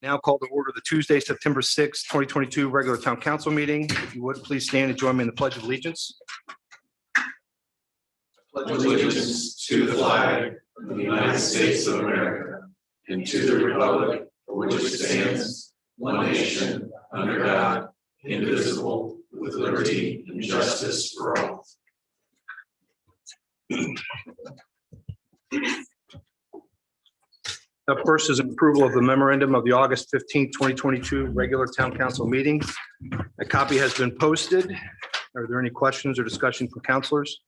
Now call to order the Tuesday, September 6th, 2022 regular town council meeting. If you would, please stand and join me in the Pledge of Allegiance. Pledge allegiance to the flag of the United States of America and to the republic for which it stands, one nation, under God, indivisible, with liberty and justice for all. Up first is approval of the memorandum of the August 15th, 2022 regular town council meeting. A copy has been posted. Are there any questions or discussion from councilors?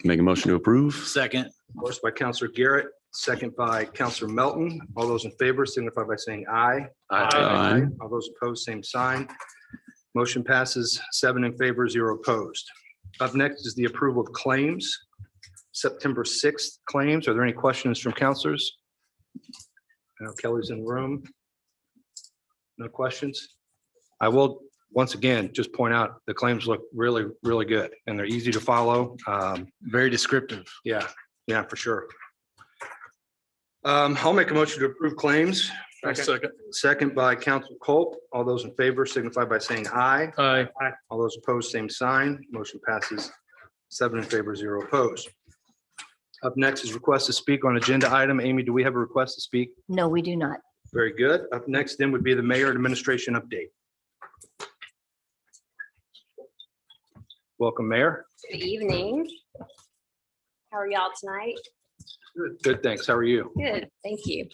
Make a motion to approve. Second. First by Councilor Garrett, second by Councilor Melton. All those in favor signify by saying aye. Aye. All those opposed, same sign. Motion passes 7 in favor, 0 opposed. Up next is the approval of claims. September 6th claims. Are there any questions from councilors? I know Kelly's in the room. No questions? I will once again just point out the claims look really, really good and they're easy to follow. Very descriptive. Yeah, for sure. I'll make a motion to approve claims. Second by Council Culp. All those in favor signify by saying aye. Aye. All those opposed, same sign. Motion passes 7 in favor, 0 opposed. Up next is request to speak on agenda item. Amy, do we have a request to speak? No, we do not. Very good. Up next then would be the mayor and administration update. Welcome, Mayor. Good evening. How are y'all tonight? Good, thanks. How are you? Good, thank you.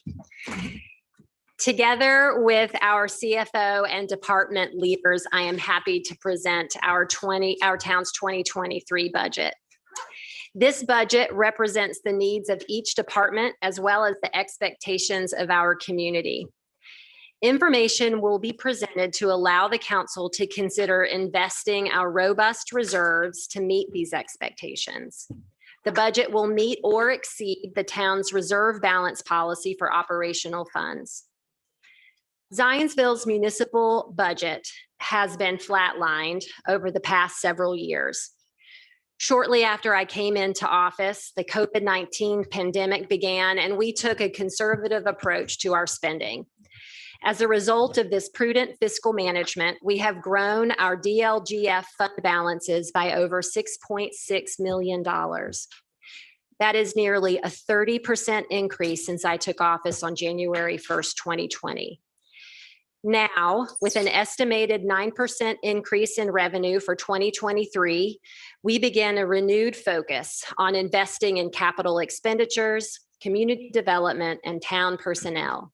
Together with our CFO and department leaders, I am happy to present our town's 2023 budget. This budget represents the needs of each department as well as the expectations of our community. Information will be presented to allow the council to consider investing our robust reserves to meet these expectations. The budget will meet or exceed the town's reserve balance policy for operational funds. Zionsville's municipal budget has been flatlined over the past several years. Shortly after I came into office, the COVID-19 pandemic began, and we took a conservative approach to our spending. As a result of this prudent fiscal management, we have grown our DLGF fund balances by over $6.6 million. That is nearly a 30% increase since I took office on January 1st, 2020. Now, with an estimated 9% increase in revenue for 2023, we begin a renewed focus on investing in capital expenditures, community development, and town personnel.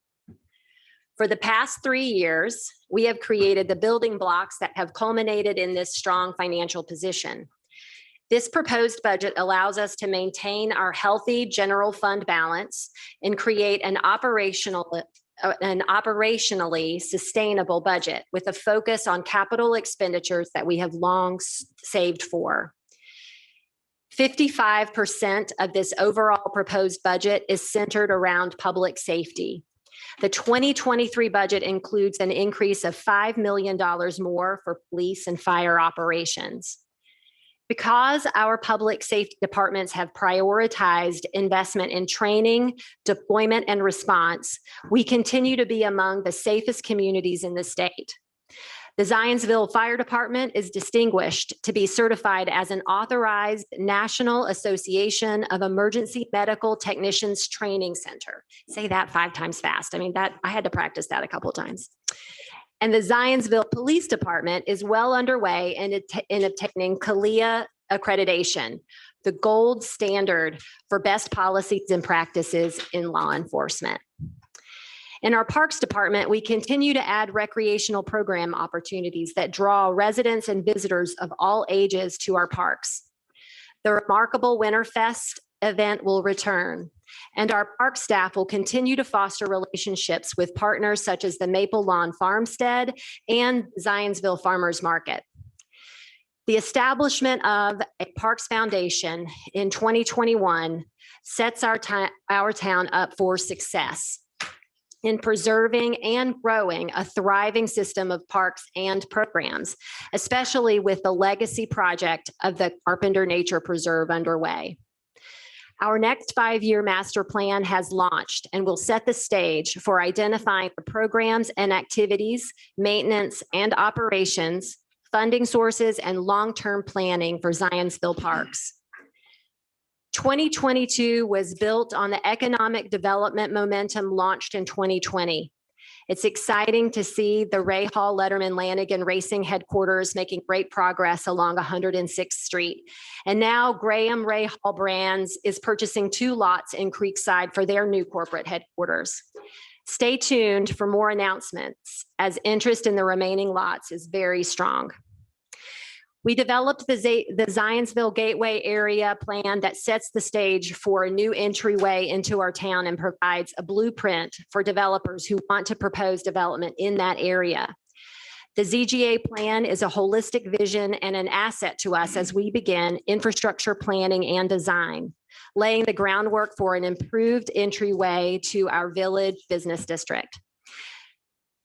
For the past 3 years, we have created the building blocks that have culminated in this strong financial position. This proposed budget allows us to maintain our healthy general fund balance and create an operationally sustainable budget with a focus on capital expenditures that we have long saved for. 55% of this overall proposed budget is centered around public safety. The 2023 budget includes an increase of $5 million more for police and fire operations. Because our public safety departments have prioritized investment in training, deployment, and response, we continue to be among the safest communities in the state. The Zionsville Fire Department is distinguished to be certified as an authorized National Association of Emergency Medical Technicians Training Center. Say that 5 times fast. I mean, I had to practice that a couple of times. And the Zionsville Police Department is well underway in obtaining CALIA accreditation, the gold standard for best policies and practices in law enforcement. In our Parks Department, we continue to add recreational program opportunities that draw residents and visitors of all ages to our parks. The remarkable Winterfest event will return, and our park staff will continue to foster relationships with partners such as the Maple Lawn Farmstead and Zionsville Farmers Market. The establishment of a Parks Foundation in 2021 sets our town up for success in preserving and growing a thriving system of parks and programs, especially with the legacy project of the Carpenter Nature Preserve underway. Our next 5-year master plan has launched and will set the stage for identifying the programs and activities, maintenance and operations, funding sources, and long-term planning for Zionsville parks. 2022 was built on the economic development momentum launched in 2020. It's exciting to see the Ray Hall Letterman Lanigan Racing headquarters making great progress along 106th Street. And now Graham Ray Hall Brands is purchasing 2 lots in Creekside for their new corporate headquarters. Stay tuned for more announcements as interest in the remaining lots is very strong. We developed the Zionsville Gateway area plan that sets the stage for a new entryway into our town and provides a blueprint for developers who want to propose development in that area. The ZGA plan is a holistic vision and an asset to us as we begin infrastructure planning and design, laying the groundwork for an improved entryway to our village business district.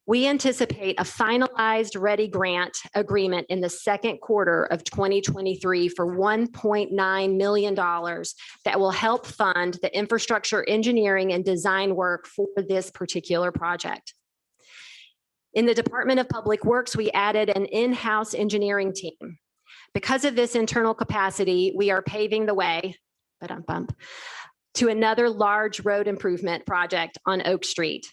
We anticipate a finalized ready grant agreement in the second quarter of 2023 for $1.9 million that will help fund the infrastructure engineering and design work for this particular project. In the Department of Public Works, we added an in-house engineering team. Because of this internal capacity, we are paving the way, to another large road improvement project on Oak Street.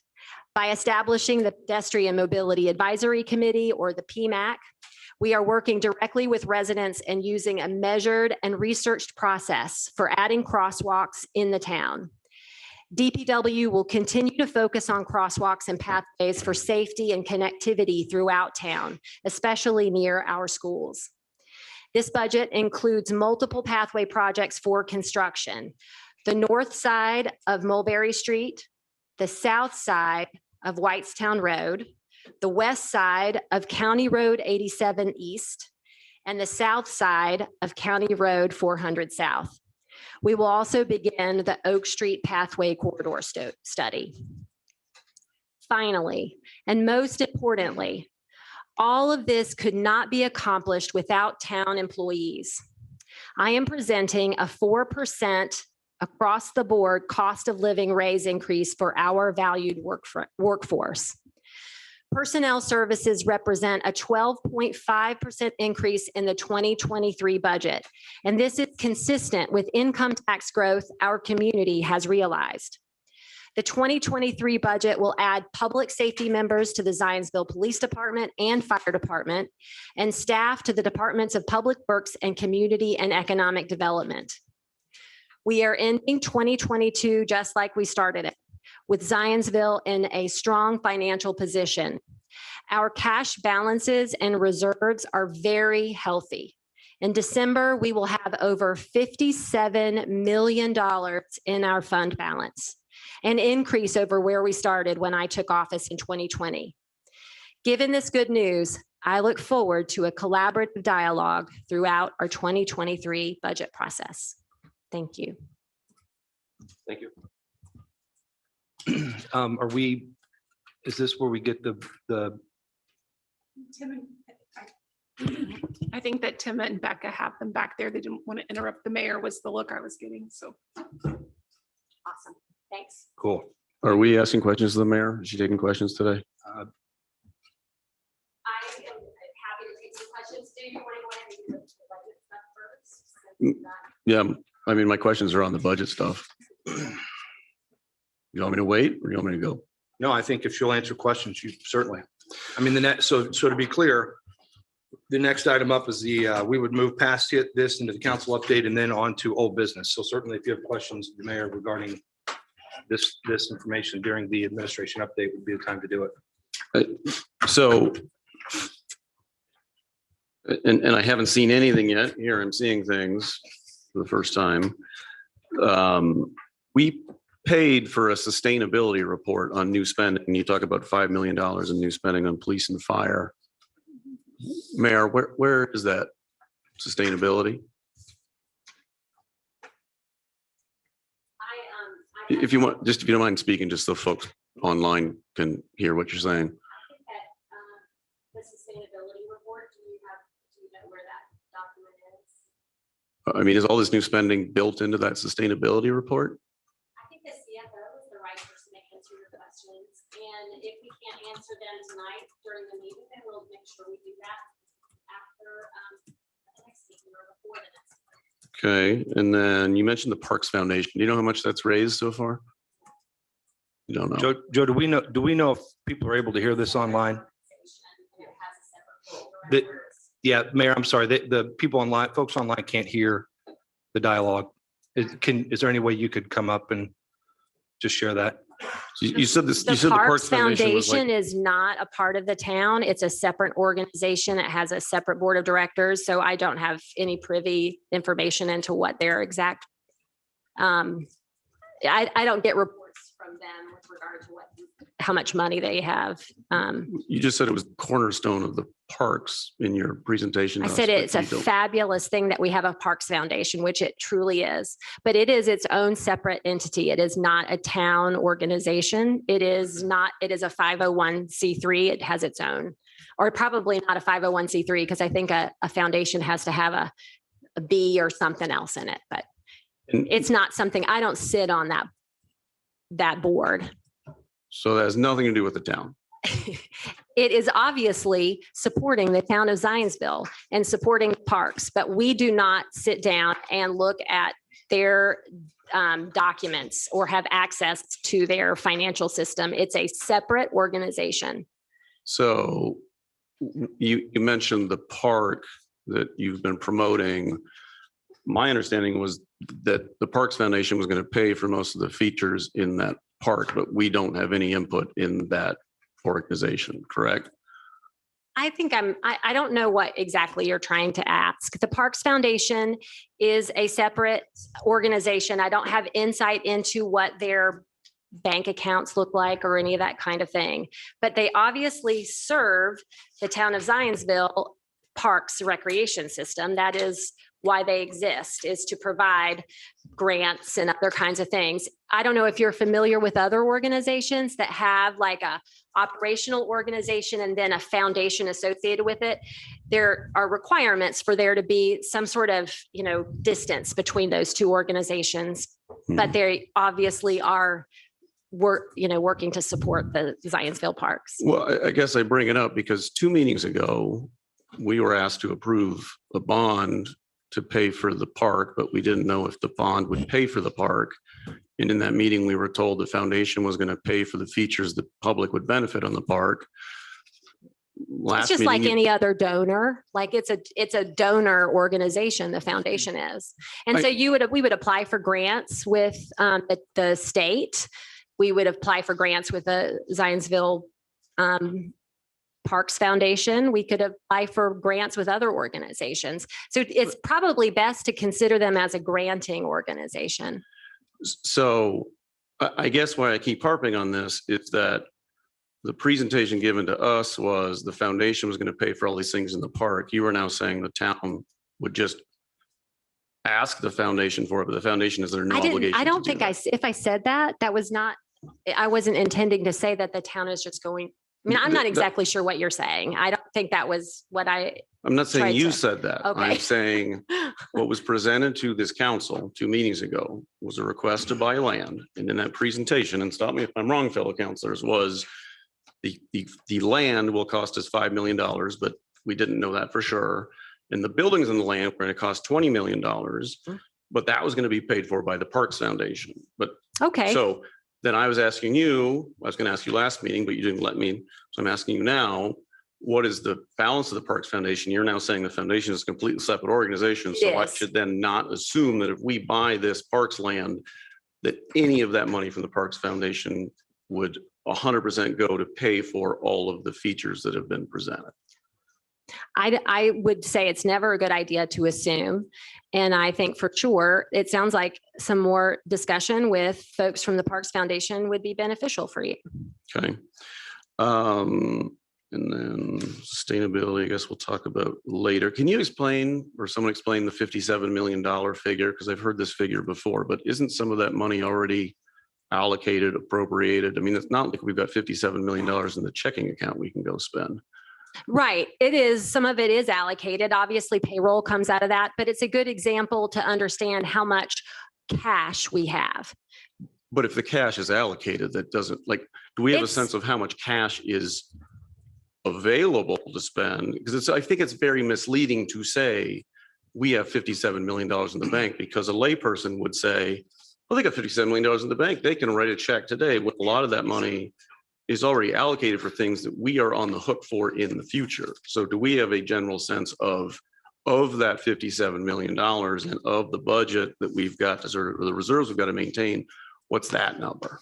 By establishing the Pedestrian Mobility Advisory Committee, or the PMAC, we are working directly with residents and using a measured and researched process for adding crosswalks in the town. DPW will continue to focus on crosswalks and pathways for safety and connectivity throughout town, especially near our schools. This budget includes multiple pathway projects for construction: the north side of Mulberry Street, the south side of Whitestown Road, the west side of County Road 87 East, and the south side of County Road 400 South. We will also begin the Oak Street Pathway Corridor study. Finally, and most importantly, all of this could not be accomplished without town employees. I am presenting a 4% across the board cost of living raise increase for our valued workforce. Personnel services represent a 12.5% increase in the 2023 budget, and this is consistent with income tax growth our community has realized. The 2023 budget will add public safety members to the Zionsville Police Department and Fire Department, and staff to the Departments of Public Works and Community and Economic Development. We are ending 2022 just like we started it, with Zionsville in a strong financial position. Our cash balances and reserves are very healthy. In December, we will have over $57 million in our fund balance, an increase over where we started when I took office in 2020. Given this good news, I look forward to a collaborative dialogue throughout our 2023 budget process. Thank you. Thank you. Is this where we get the Tim I think that Tim and Becca have them back there. They didn't want to interrupt the mayor was the look I was getting, so. Awesome, thanks. cool? Are we asking questions of the mayor? Is she taking questions today? I am happy to take some questions. Do you want to go ahead and do the budget stuff first? Yeah, I mean, my questions are on the budget stuff. You want me to wait or you want me to go? No, I think if she'll answer questions, you certainly. I mean, the next, so to be clear, the next item up is we would move past this into the council update and then on to old business. So certainly if you have questions, the mayor, regarding this information during the administration update would be the time to do it. So, and I haven't seen anything yet. Here I'm seeing things for the first time. We paid for a sustainability report on new spending. You talk about $5 million in new spending on police and fire. Mayor, where is that sustainability? If you want, just if you don't mind speaking, just so folks online can hear what you're saying. The sustainability report, do you know where that document is? I mean, is all this new spending built into that sustainability report? I think the CFO is the right person to answer your questions. And if we can't answer them tonight during the meeting, then we'll make sure we do that after the next meeting or before the next. Okay, and then you mentioned the Parks Foundation. Do you know how much that's raised so far? You don't know. Joe, do we know if people are able to hear this online? Yeah, Mayor, I'm sorry, the people online, folks online can't hear the dialogue. Is there any way you could come up and just share that? You said this, you The said the Parks Foundation was Foundation like, is not a part of the town. It's a separate organization. It has a separate board of directors. So I don't have any privy information into what their exact. I don't get reports from them with regard to how much money they have. you just said it was the cornerstone of the parks in your presentation. I to us, said but it's a you don't- fabulous thing that we have a Parks Foundation, which it truly is. But it is its own separate entity. It is not a town organization. It is a 501c3. It has its own, or probably not a 501c3, because I think a foundation has to have a B or something else in it. But And- it's not something, I don't sit on that board. So that has nothing to do with the town. It is obviously supporting the town of Zionsville and supporting parks, but we do not sit down and look at their documents or have access to their financial system. It's a separate organization. So you mentioned the park that you've been promoting. My understanding was that the Parks Foundation was going to pay for most of the features in that park, but we don't have any input in that organization, correct? I think I don't know what exactly you're trying to ask. The Parks Foundation is a separate organization. I don't have insight into what their bank accounts look like or any of that kind of thing, but they obviously serve the town of Zionsville parks recreation system. That is why they exist, is to provide grants and other kinds of things. I don't know if you're familiar with other organizations that have like a operational organization and then a foundation associated with it. There are requirements for there to be some sort of, distance between those two organizations, but they obviously are working to support the Zionsville parks. Well, I guess I bring it up because 2 meetings ago, we were asked to approve a bond to pay for the park, but we didn't know if the bond would pay for the park. And in that meeting, we were told the foundation was going to pay for the features the public would benefit on the park. It's just like any other donor, like it's a donor organization, the foundation is. And so we would apply for grants with the state. We would apply for grants with the Zionsville Parks Foundation. We could apply for grants with other organizations. So it's probably best to consider them as a granting organization. So I guess why I keep harping on this is that the presentation given to us was the foundation was going to pay for all these things in the park. You are now saying the town would just ask the foundation for it, but the foundation is there no obligation. I don't to think do that. if I said that was not, I wasn't intending to say that the town is just going. I mean, I'm not exactly sure what you're saying. I don't think that was what I'm not saying tried you to- said that. Okay. I'm saying what was presented to this council 2 meetings ago was a request to buy land. And in that presentation, and stop me if I'm wrong, fellow councilors, was the land will cost us $5 million, but we didn't know that for sure. And the buildings in the land were going to cost $20 million, but that was going to be paid for by the Parks Foundation. But okay. so then I was asking you, I was going to ask you last meeting, but you didn't let me. So I'm asking you now, what is the balance of the Parks Foundation? You're now saying the foundation is a completely separate organization. So I Yes. should then not assume that if we buy this parks land, that any of that money from the Parks Foundation would 100% go to pay for all of the features that have been presented. I would say it's never a good idea to assume. And I think for sure, it sounds like some more discussion with folks from the Parks Foundation would be beneficial for you. Okay. And then sustainability, I guess we'll talk about later. Can you explain, or someone explain the $57 million figure? Because I've heard this figure before, but isn't some of that money already allocated, appropriated? I mean, it's not like we've got $57 million in the checking account we can go spend. Right. It is, some of it is allocated. Obviously payroll comes out of that, but it's a good example to understand how much cash we have. But if the cash is allocated, that doesn't, like, do we have a It's- sense of how much cash is available to spend? Because I think it's very misleading to say we have $57 million in the bank, because a layperson would say, well, they got $57 million in the bank. They can write a check today. With a lot of that money is already allocated for things that we are on the hook for in the future. So do we have a general sense of that $57 million and of the budget that we've got to sort of, or the reserves we've got to maintain? What's that number?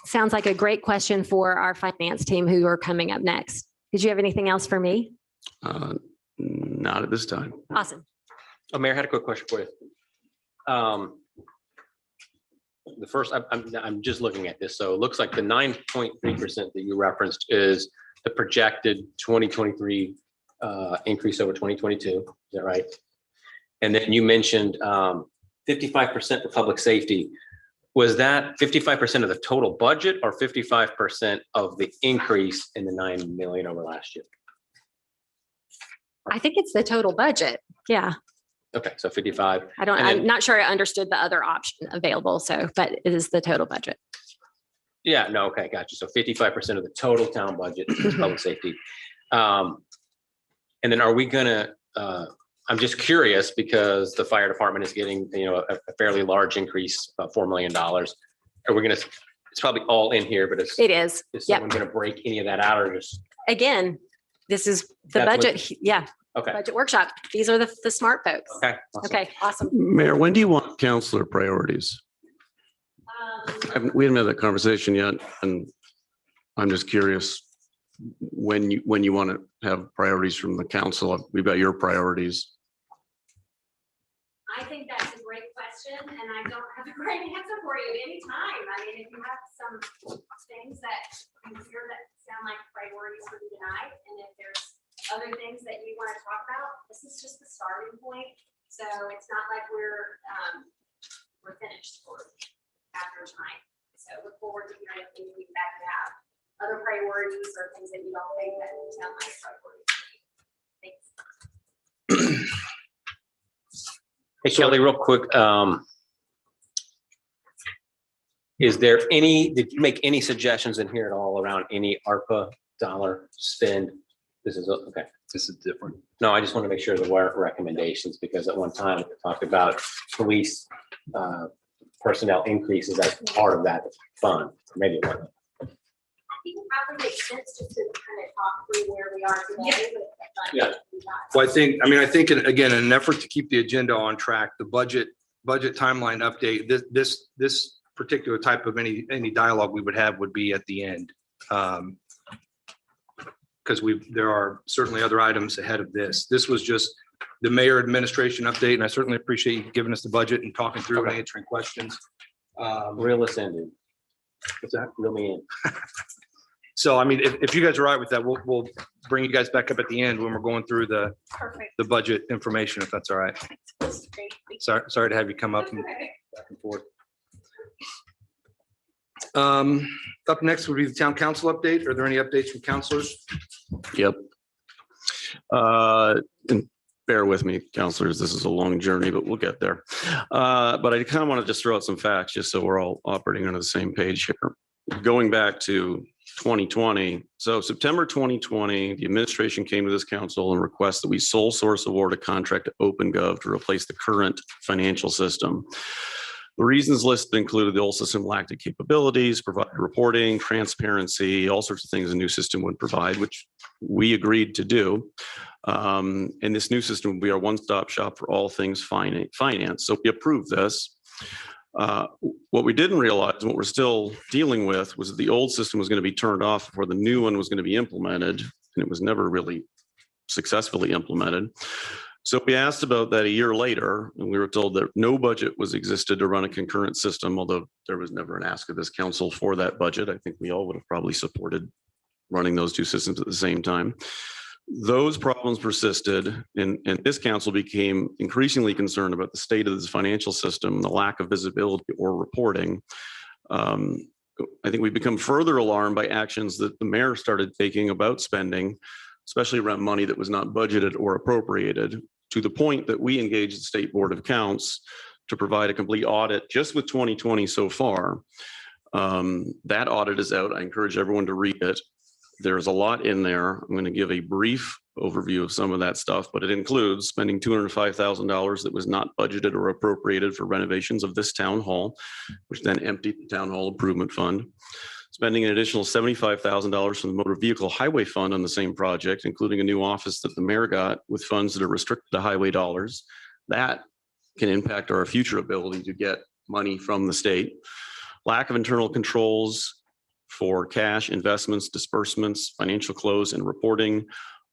Sounds like a great question for our finance team who are coming up next. Did you have anything else for me? Not at this time. Awesome. Oh, Mayor, I had a quick question for you. The first, I'm just looking at this. So it looks like the 9.3% that you referenced is the projected 2023 increase over 2022. Is that right? And then you mentioned 55% for public safety. Was that 55% of the total budget or 55% of the increase in the 9 million over last year? I think it's the total budget. Yeah. Okay, so 55. And I'm then- not sure I understood the other option available. So, but it is the total budget. Yeah, no, okay, gotcha. So 55% of the total town budget is public safety. And then are we gonna, I'm just curious because the fire department is getting, a fairly large increase, about $4 million. Are we gonna, it's probably all in here, but It is. is Yep. someone gonna break any of that out or just, Again, this is the That's what- budget. Yeah. okay, Budget workshop. These are the smart folks. okay. awesome. Okay. Awesome. Mayor, when do you want counselor priorities? We haven't had that conversation yet, and I'm just curious when you want to have priorities from the council. We've got your priorities. I think that's a great question, and I don't have a great answer for you at any time. I mean, if you have some things that you hear that sound like priorities for you tonight, and if there's other things that you want to talk about, this is just the starting point. So it's not like we're finished for after tonight. So look forward to hearing if we back it out. Other priorities or things that you don't think that sound like priorities. Thanks. Hey, Kelly, real quick, is there did you make any suggestions in here at all around any ARPA dollar spend? This is, okay. This is different. No, I just want to make sure there were recommendations because at one time we talked about police personnel increases as part of that fund. Maybe it wasn't. I think it probably makes sense just to kind of talk through where we are today. Yeah. Well, I think, again, in an effort to keep the agenda on track, the budget timeline update, this particular type of any dialogue we would have would be at the end. Because there are certainly other items ahead of this. This was just the mayor administration update, and I certainly appreciate you giving us the budget and talking through and answering questions. Reel us in, dude. What's that? Reel me in. So, I mean, if you guys are all right with that, we'll bring you guys back up at the end when we're going through the Perfect. budget information, if that's all right. Sorry to have you come up and Okay. back and forth. Up next would be the town council update. Are there any updates from councilors? Yep. And bear with me, counselors, this is a long journey, but we'll get there. But I kind of want to just throw out some facts just so we're all operating under the same page here. Going back to 2020, so September 2020, the administration came to this council and requested that we sole source award a contract to OpenGov to replace the current financial system. The reasons listed included the old system lacked the capabilities, provided reporting, transparency, all sorts of things a new system would provide, which we agreed to do. And this new system will be our one-stop shop for all things finance. So we approved this. What we didn't realize, and what we're still dealing with, was that the old system was going to be turned off before the new one was going to be implemented, and it was never really successfully implemented. So we asked about that a year later, and we were told that no budget was existed to run a concurrent system, although there was never an ask of this council for that budget. I think we all would have probably supported running those two systems at the same time. Those problems persisted, and this council became increasingly concerned about the state of this financial system, the lack of visibility or reporting. I think we've become further alarmed by actions that the mayor started taking about spending, especially around money that was not budgeted or appropriated, to the point that we engaged the State Board of Accounts to provide a complete audit just with 2020 so far. That audit is out. I encourage everyone to read it. There's a lot in there. I'm going to give a brief overview of some of that stuff, but it includes spending $205,000 that was not budgeted or appropriated for renovations of this town hall, which then emptied the town hall improvement fund. Spending an additional $75,000 from the motor vehicle highway fund on the same project, including a new office that the mayor got with funds that are restricted to highway dollars. That can impact our future ability to get money from the state. Lack of internal controls for cash investments, disbursements, financial close and reporting,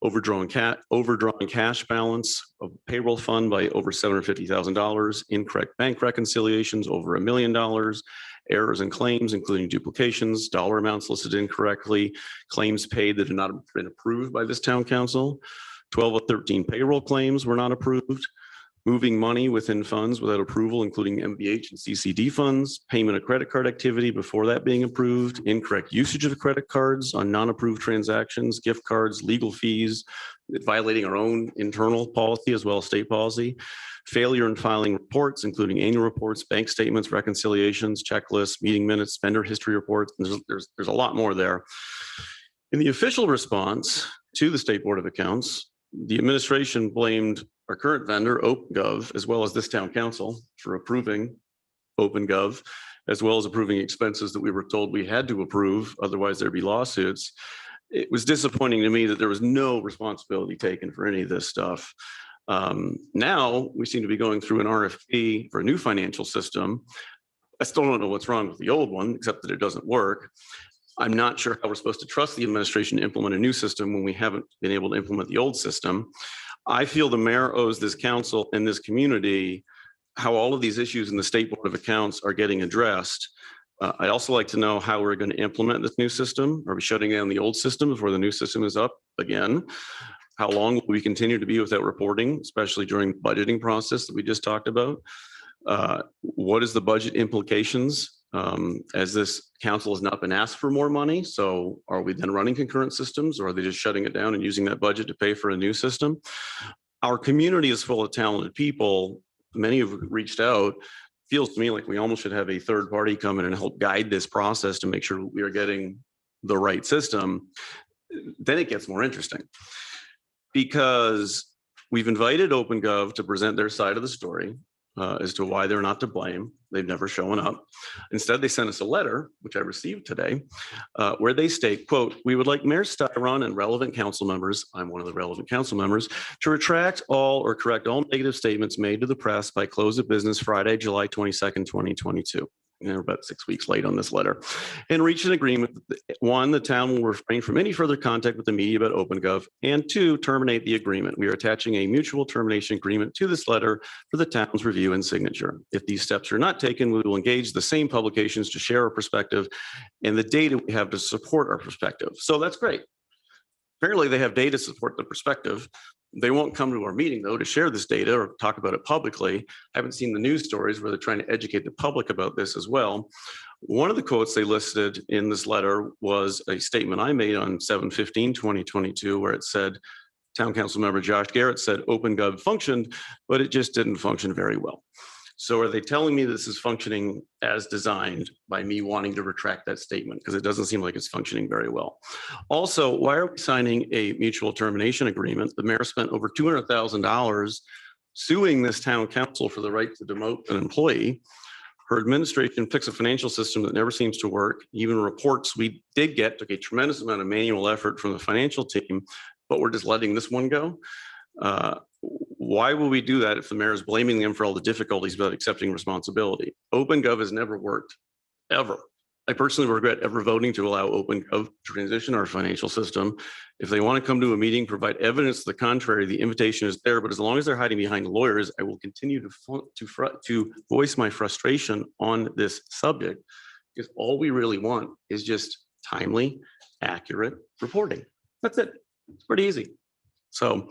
overdrawn cash balance of payroll fund by over $750,000, incorrect bank reconciliations over $1 million, errors and claims, including duplications, dollar amounts listed incorrectly, claims paid that had not been approved by this town council. 12 of 13 payroll claims were not approved. Moving money within funds without approval, including MBH and CCD funds, payment of credit card activity before that being approved, incorrect usage of credit cards on non-approved transactions, gift cards, legal fees, violating our own internal policy as well as state policy, failure in filing reports, including annual reports, bank statements, reconciliations, checklists, meeting minutes, vendor history reports. There's a lot more there. In the official response to the State Board of Accounts, the administration blamed our current vendor, OpenGov, as well as this town council for approving OpenGov, as well as approving expenses that we were told we had to approve, otherwise there'd be lawsuits. It was disappointing to me that there was no responsibility taken for any of this stuff. Now we seem to be going through an RFP for a new financial system. I still don't know what's wrong with the old one, except that it doesn't work. I'm not sure how we're supposed to trust the administration to implement a new system when we haven't been able to implement the old system. I feel the mayor owes this council and this community how all of these issues in the State Board of Accounts are getting addressed. I'd also like to know how we're going to implement this new system. Are we shutting down the old system before the new system is up again? How long will we continue to be without reporting, especially during the budgeting process that we just talked about? What is the budget implications? As this council has not been asked for more money, so are we then running concurrent systems, or are they just shutting it down and using that budget to pay for a new system? Our community is full of talented people. Many have reached out. Feels to me like we almost should have a third party come in and help guide this process to make sure we are getting the right system. Then it gets more interesting, because we've invited OpenGov to present their side of the story as to why they're not to blame. They've never shown up. Instead, they sent us a letter, which I received today, where they state, quote, "We would like Mayor Styron and relevant council members," I'm one of the relevant council members, "to retract all or correct all negative statements made to the press by close of business Friday, July 22nd, 2022. And we're about 6 weeks late on this letter, and reach an agreement. One, the town will refrain from any further contact with the media about OpenGov, and two, terminate the agreement. We are attaching a mutual termination agreement to this letter for the town's review and signature. If these steps are not taken, we will engage the same publications to share our perspective and the data we have to support our perspective." So that's great. Apparently they have data to support the perspective. They won't come to our meeting though to share this data or talk about it publicly. I haven't seen the news stories where they're trying to educate the public about this as well. One of the quotes they listed in this letter was a statement I made on 7/15/2022, where it said, Town Council member Josh Garrett said OpenGov functioned, but it just didn't function very well. So are they telling me this is functioning as designed by me wanting to retract that statement? Because it doesn't seem like it's functioning very well. Also, why are we signing a mutual termination agreement? The mayor spent over $200,000 suing this town council for the right to demote an employee. Her administration picks a financial system that never seems to work. Even reports we did get took a tremendous amount of manual effort from the financial team, but we're just letting this one go. Why will we do that if the mayor is blaming them for all the difficulties without accepting responsibility? OpenGov has never worked, ever. I personally regret ever voting to allow OpenGov to transition our financial system. If they want to come to a meeting, provide evidence to the contrary, the invitation is there. But as long as they're hiding behind lawyers, I will continue to voice my frustration on this subject, because all we really want is just timely, accurate reporting. That's it. It's pretty easy. So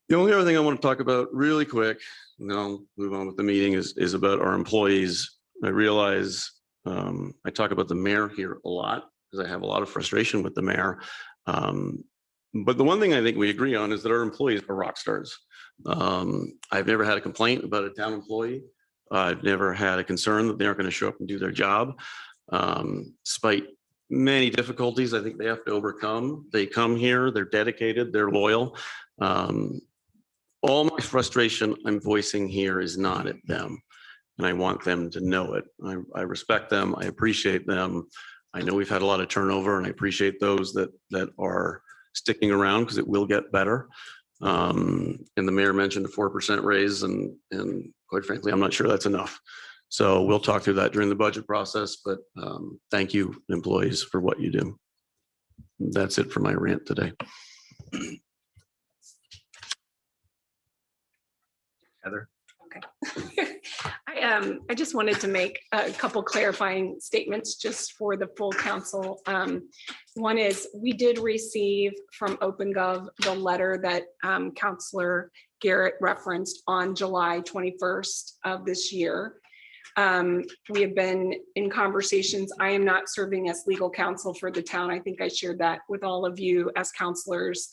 the only other thing I want to talk about really quick, and then I'll move on with the meeting, is about our employees. I realize I talk about the mayor here a lot because I have a lot of frustration with the mayor. But the one thing I think we agree on is that our employees are rock stars. I've never had a complaint about a town employee. I've never had a concern that they aren't going to show up and do their job. Despite many difficulties I think they have to overcome, they come here, they're dedicated, they're loyal. All my frustration I'm voicing here is not at them. And I want them to know it. I respect them. I appreciate them. I know we've had a lot of turnover, and I appreciate those that are sticking around because it will get better. And the mayor mentioned a 4% raise, and quite frankly, I'm not sure that's enough. So we'll talk through that during the budget process, but thank you, employees, for what you do. That's it for my rant today. Heather? Okay. I just wanted to make a couple clarifying statements just for the full council. One is we did receive from OpenGov the letter that Councilor Garrett referenced on July 21st of this year. We have been in conversations. I am not serving as legal counsel for the town. I think I shared that with all of you as counselors.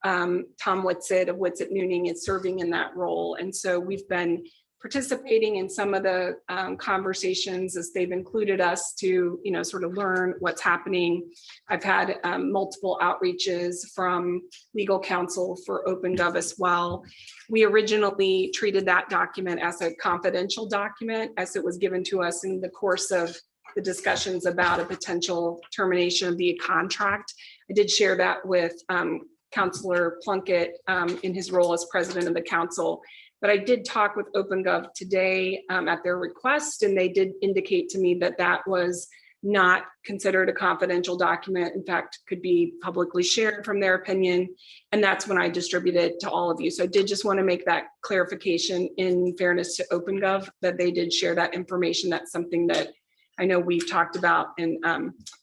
Tom Whitsitt of Whitsitt Nooning is serving in that role. And so we've been participating in some of the conversations as they've included us to, sort of learn what's happening. I've had multiple outreaches from legal counsel for OpenGov as well. We originally treated that document as a confidential document as it was given to us in the course of the discussions about a potential termination of the contract. I did share that with Councilor Plunkett in his role as president of the council. But I did talk with OpenGov today at their request, and they did indicate to me that that was not considered a confidential document. In fact, could be publicly shared from their opinion. And that's when I distributed it to all of you. So I did just want to make that clarification in fairness to OpenGov that they did share that information. That's something that I know we've talked about and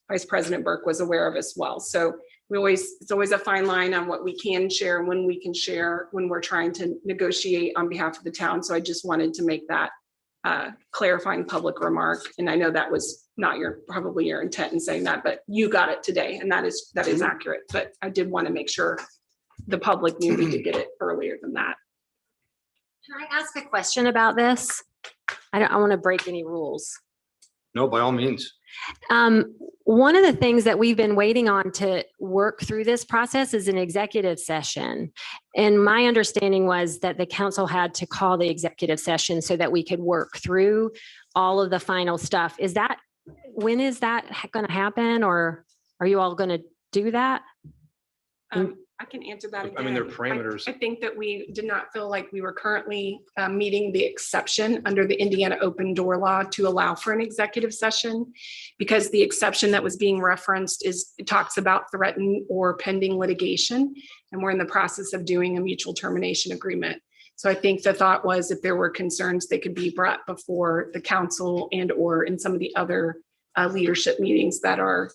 Vice President Burke was aware of as well. So it's always a fine line on what we can share and when we can share when we're trying to negotiate on behalf of the town. So I just wanted to make that clarifying public remark. And I know that was not probably your intent in saying that, but you got it today, and that is accurate. But I did want to make sure the public knew we did get it earlier than that. Can I ask a question about this? I want to break any rules. No, by all means. One of the things that we've been waiting on to work through this process is an executive session. And my understanding was that the council had to call the executive session so that we could work through all of the final stuff. When is that going to happen, or are you all going to do that? I can answer that again. I mean, there are parameters. I think that we did not feel like we were currently meeting the exception under the Indiana open door law to allow for an executive session, because the exception that was being referenced it talks about threatened or pending litigation, and we're in the process of doing a mutual termination agreement. So I think the thought was if there were concerns, they could be brought before the council and or in some of the other leadership meetings that are,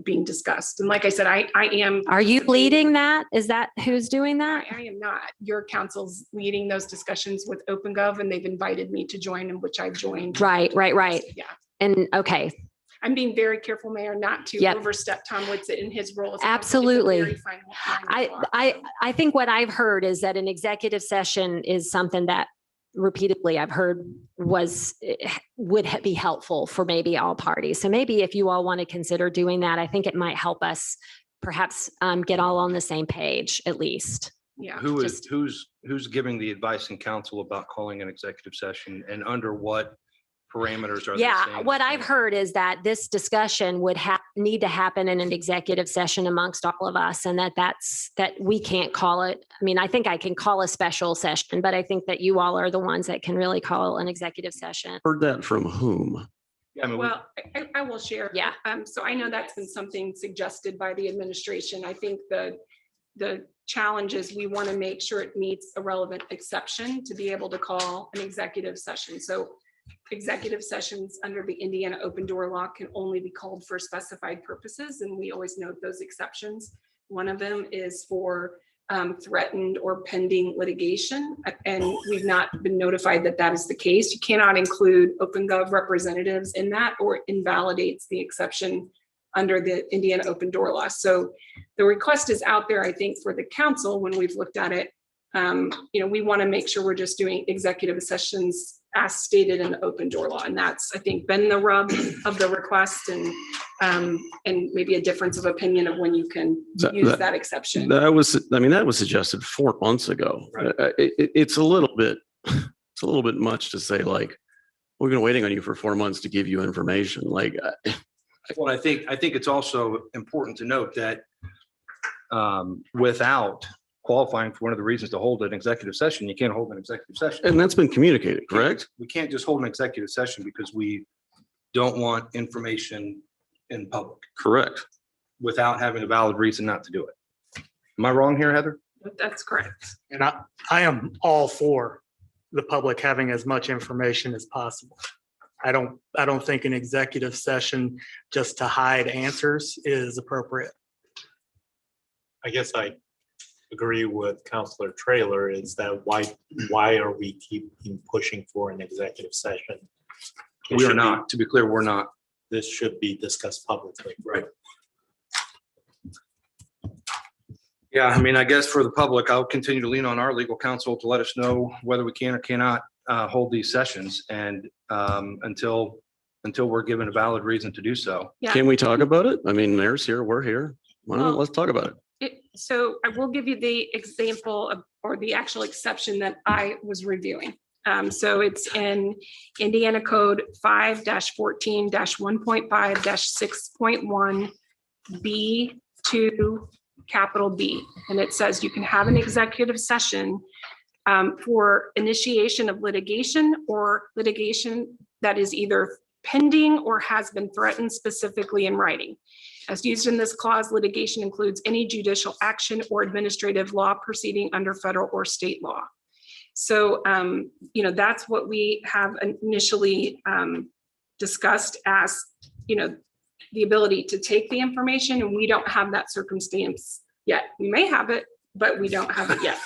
being discussed. And like I said, I am. Are you leading that? Is that who's doing that? I am not. Your council's leading those discussions with OpenGov, and they've invited me to join, in which I've joined. Right. Yeah. And okay. I'm being very careful, Mayor, not to overstep Tom Whitsitt in his role. Absolutely. I think what I've heard is that an executive session is something that repeatedly I've heard would be helpful for maybe all parties. So maybe if you all want to consider doing that, I think it might help us perhaps get all on the same page at least. Yeah. Who's giving the advice and counsel about calling an executive session, and under what parameters are they saying? What I've heard is that this discussion would need to happen in an executive session amongst all of us, and that we can't call it. I mean, I think I can call a special session, but I think that you all are the ones that can really call an executive session. Heard that from whom? Well, I will share. Yeah. So I know that's been something suggested by the administration. I think the challenge is we want to make sure it meets a relevant exception to be able to call an executive session. So executive sessions under the Indiana open door law can only be called for specified purposes, and we always note those exceptions. One of them is for threatened or pending litigation, and we've not been notified that that is the case. You cannot include OpenGov representatives in that, or it invalidates the exception under the Indiana open door law. So the request is out there, I think, for the council when we've looked at it. We want to make sure we're just doing executive sessions as stated in the open door law. And that's, I think, been the rub of the request and maybe a difference of opinion of when you can use that exception. That was suggested 4 months ago. Right. It's a little bit much to say, like, we've been waiting on you for 4 months to give you information. Like, Well, I think it's also important to note that without qualifying for one of the reasons to hold an executive session, you can't hold an executive session. and that's been communicated, correct? We can't just hold an executive session because we don't want information in public Correct. without having a valid reason not to do it. Am I wrong here, Heather? That's correct. And I am all for the public having as much information as possible. I don't think an executive session just to hide answers is appropriate. I guess I agree with Counselor Trailer is that why are we keeping pushing for an executive session? It We are should be- not. To be clear, we're not. This should be discussed publicly. Right. Yeah, I mean, I guess for the public, I'll continue to lean on our legal counsel to let us know whether we can or cannot hold these sessions and until we're given a valid reason to do so. Yeah. Can we talk about it? I mean, Mayor's here, we're here. Why don't, Well- let's talk about it. So I will give you the example of, or the actual exception that I was reviewing. So it's in Indiana Code 5-14-1.5-6.1 B2 capital B. And it says you can have an executive session for initiation of litigation or litigation that is either pending or has been threatened specifically in writing. As used in this clause, litigation includes any judicial action or administrative law proceeding under federal or state law. So, that's what we have initially discussed as, the ability to take the information, and we don't have that circumstance yet. We may have it, but we don't have it yet.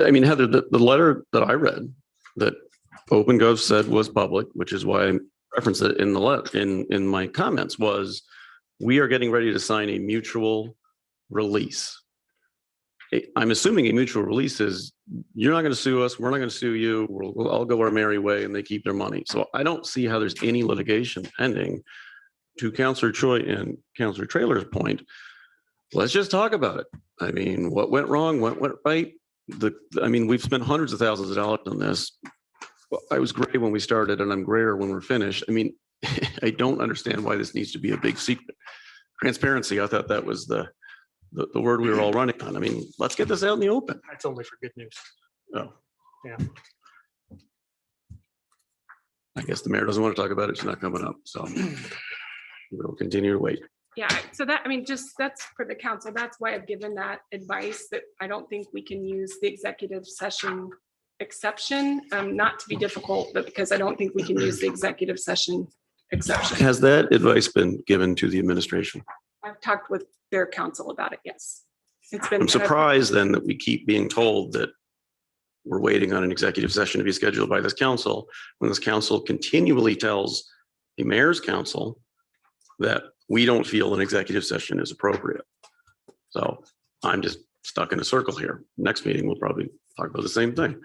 I mean, Heather, the letter that I read that OpenGov said was public, which is why I referenced it in the letter, in my comments, was we are getting ready to sign a mutual release. I'm assuming a mutual release is you're not going to sue us. We're not going to sue you. We'll all go our merry way and they keep their money. So I don't see how there's any litigation pending. To Counselor Choi and Counselor Trailer's point, let's just talk about it. I mean, what went wrong? What went right? We've spent hundreds of thousands of dollars on this. I was gray when we started and I'm grayer when we're finished. I mean, I don't understand why this needs to be a big secret. Transparency, I thought that was the word we were all running on. I mean, let's get this out in the open. That's only for good news. Oh. Yeah. I guess the mayor doesn't want to talk about it. It's not coming up. So we'll continue to wait. Yeah, so that's for the council. That's why I've given that advice that I don't think we can use the executive session exception, not to be difficult, but because I don't think we can use the executive session exception. Has that advice been given to the administration? I've talked with their counsel about it, yes. It's been. I'm surprised then that we keep being told that we're waiting on an executive session to be scheduled by this council, when this council continually tells the mayor's council that we don't feel an executive session is appropriate. So I'm just stuck in a circle here. Next meeting, we'll probably talk about the same thing.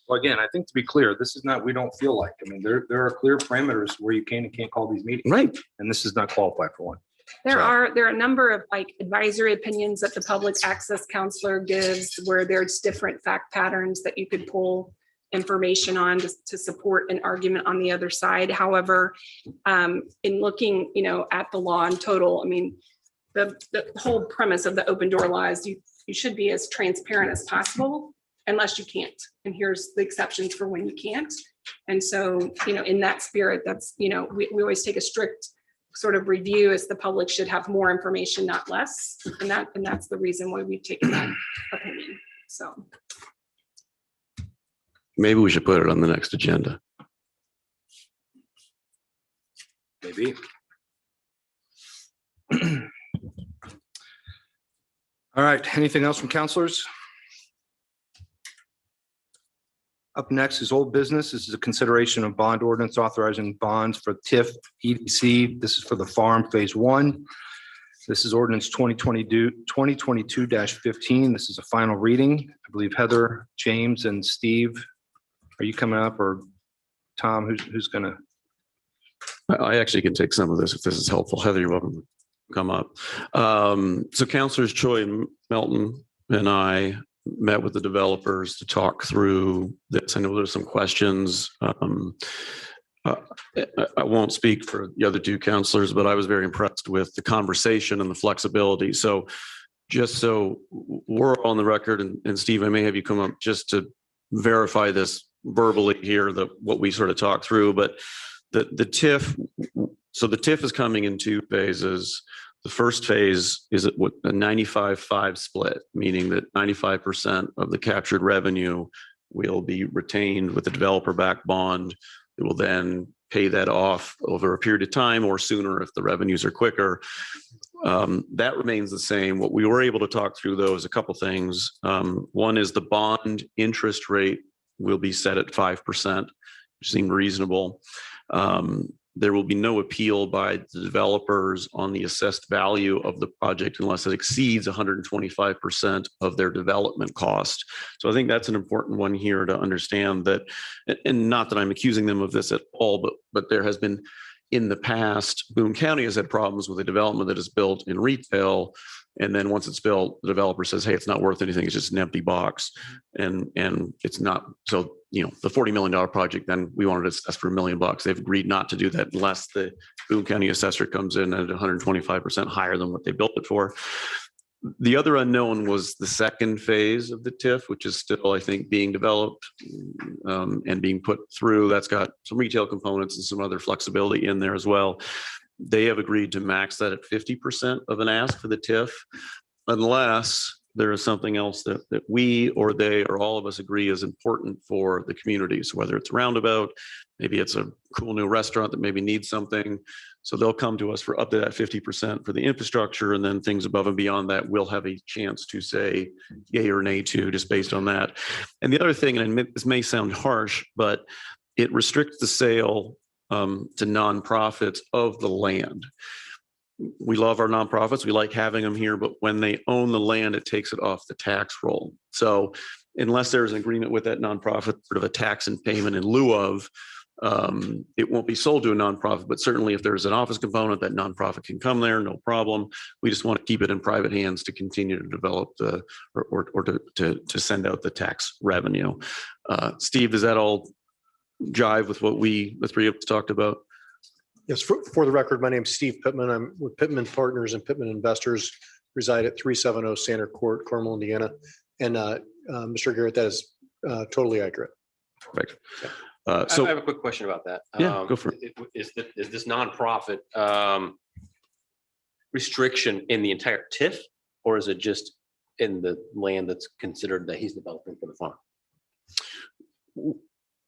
Well, again, I think to be clear, this is not, we don't feel like, I mean, there are clear parameters where you can and can't call these meetings. Right. And this does not qualify for one. There So- are a number of like advisory opinions that the public access counselor gives where there's different fact patterns that you could pull information on to support an argument on the other side. However, in looking, at the law in total, I mean, the whole premise of the open door law is you should be as transparent as possible unless you can't. And here's the exceptions for when you can't. And so, in that spirit, that's, we always take a strict sort of review as the public should have more information, not less. And that's the reason why we've taken that opinion. So. Maybe we should put it on the next agenda. Maybe. All right, anything else from counselors? Up next is old business. This is a consideration of bond ordinance authorizing bonds for TIF EDC. This is for the farm phase one. This is ordinance 2022-15. This is a final reading. I believe Heather, James, and Steve, are you coming up, or Tom, who's gonna? I actually can take some of this if this is helpful. Heather, you're welcome to come up. So Councilors Choi and Melton and I met with the developers to talk through this. I know there's some questions. I won't speak for the other two counselors, but I was very impressed with the conversation and the flexibility. So just so we're on the record, and Steve, I may have you come up just to verify this verbally here, what we sort of talked through, but the TIF, so the TIF is coming in two phases. The first phase is a 95-5 split, meaning that 95% of the captured revenue will be retained with the developer-backed bond. It will then pay that off over a period of time or sooner if the revenues are quicker. That remains the same. What we were able to talk through, though, is a couple things. One is the bond interest rate will be set at 5%, which seemed reasonable. There will be no appeal by the developers on the assessed value of the project unless it exceeds 125% of their development cost. So I think that's an important one here to understand that, and not that I'm accusing them of this at all, but there has been in the past, Boone County has had problems with a development that is built in retail. And then once it's built, the developer says, hey, it's not worth anything. It's just an empty box. And it's not. So, you know, the $40 million project, then we wanted to assess for $1 million. They've agreed not to do that unless the Boone County assessor comes in at 125% higher than what they built it for. The other unknown was the second phase of the TIF, which is still, I think, being developed and being put through. That's got some retail components and some other flexibility in there as well. They have agreed to max that at 50% of an ask for the TIF, unless there is something else that we or they or all of us agree is important for the communities, whether it's a roundabout, maybe it's a cool new restaurant that maybe needs something. So they'll come to us for up to that 50% for the infrastructure, and then things above and beyond that, we'll have a chance to say yay or nay to, just based on that. And the other thing, and this may sound harsh, but it restricts the sale to nonprofits of the land. We love our nonprofits. We like having them here, but when they own the land, it takes it off the tax roll. So unless there's an agreement with that nonprofit, sort of a tax and payment in lieu of, it won't be sold to a nonprofit, but certainly if there's an office component, that nonprofit can come there, no problem. We just want to keep it in private hands to continue to develop the, or to send out the tax revenue. Steve, does that all jive with what the three of us talked about? Yes, for the record, my name is Steve Pittman. I'm with Pittman Partners and Pittman Investors, reside at 370 Standard Court, Carmel, Indiana. And Mr. Garrett, that is totally accurate. Perfect. So I have a quick question about that. Yeah, go for it. Is this nonprofit restriction in the entire TIF, or is it just in the land that's considered that he's developing for the farm?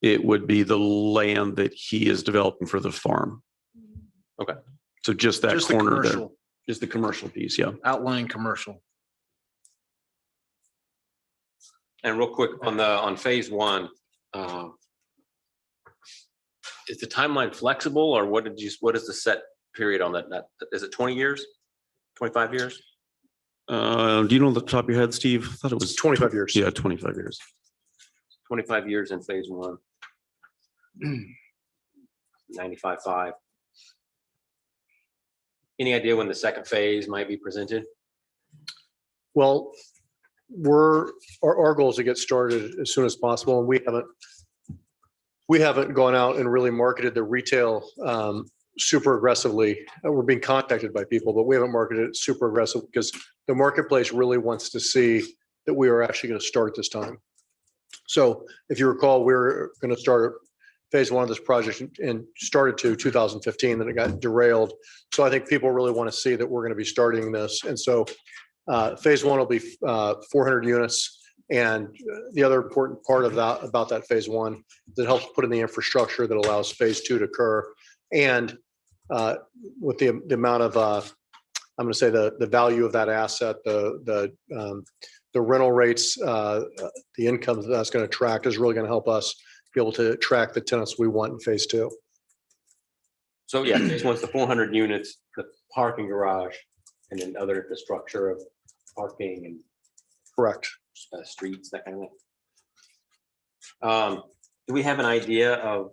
It would be the land that he is developing for the farm. Okay. So just that Just the corner there, commercial, just the commercial piece, yeah. outlying commercial. And real quick on phase one, is the timeline flexible, or what is the set period on that? Is it 20 years, 25 years? Do you know off the top of your head, Steve? I thought it was 25 years. Yeah, 25 years. 25 years in phase one. 95.5. Any idea when the second phase might be presented? Well, our goal is to get started as soon as possible, and we haven't gone out and really marketed the retail super aggressively. We're being contacted by people, but we haven't marketed it super aggressive because the marketplace really wants to see that we are actually going to start this time. So if you recall, we were going to start phase one of this project and started to 2015, then it got derailed. So I think people really want to see that we're going to be starting this. And so phase one will be 400 units. And the other important part of that, about that phase one, is it helps put in the infrastructure that allows phase two to occur. And with the amount of, I'm going to say the value of that asset, the the rental rates, the income that that's going to attract is really going to help us be able to attract the tenants we want in phase two. So yeah, phase one's the 400 units, the parking garage, and then other infrastructure of parking and Correct. streets, that kind of thing. Do we have an idea of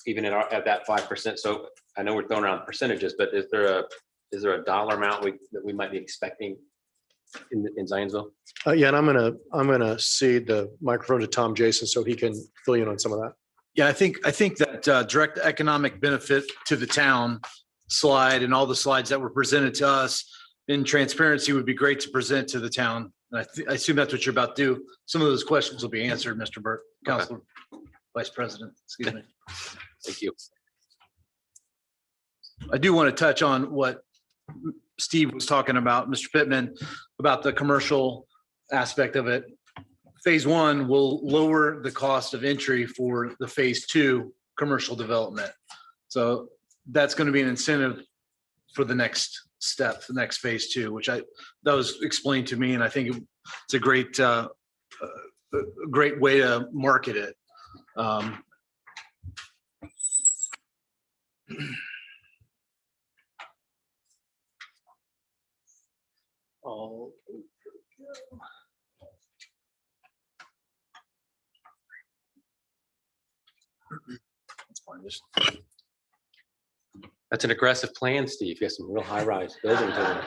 even at that 5%? So I know we're throwing around percentages, but is there a dollar amount that we might be expecting in Zionsville? Yeah, and I'm gonna cede the microphone to Tom Jason so he can fill you in on some of that. Yeah, I think that direct economic benefit to the town slide and all the slides that were presented to us in transparency would be great to present to the town. And I assume that's what you're about to do. Some of those questions will be answered, Mr. Burt, Councilor Vice President, excuse me. Thank you. I do want to touch on what Steve was talking about, Mr. Pittman, about the commercial aspect of it. Phase one will lower the cost of entry for the phase two commercial development. So that's going to be an incentive for the next step, the next phase two, which that was explained to me, and I think it's a great way to market it. That's an aggressive plan, Steve. You have some real high-rise buildings in there.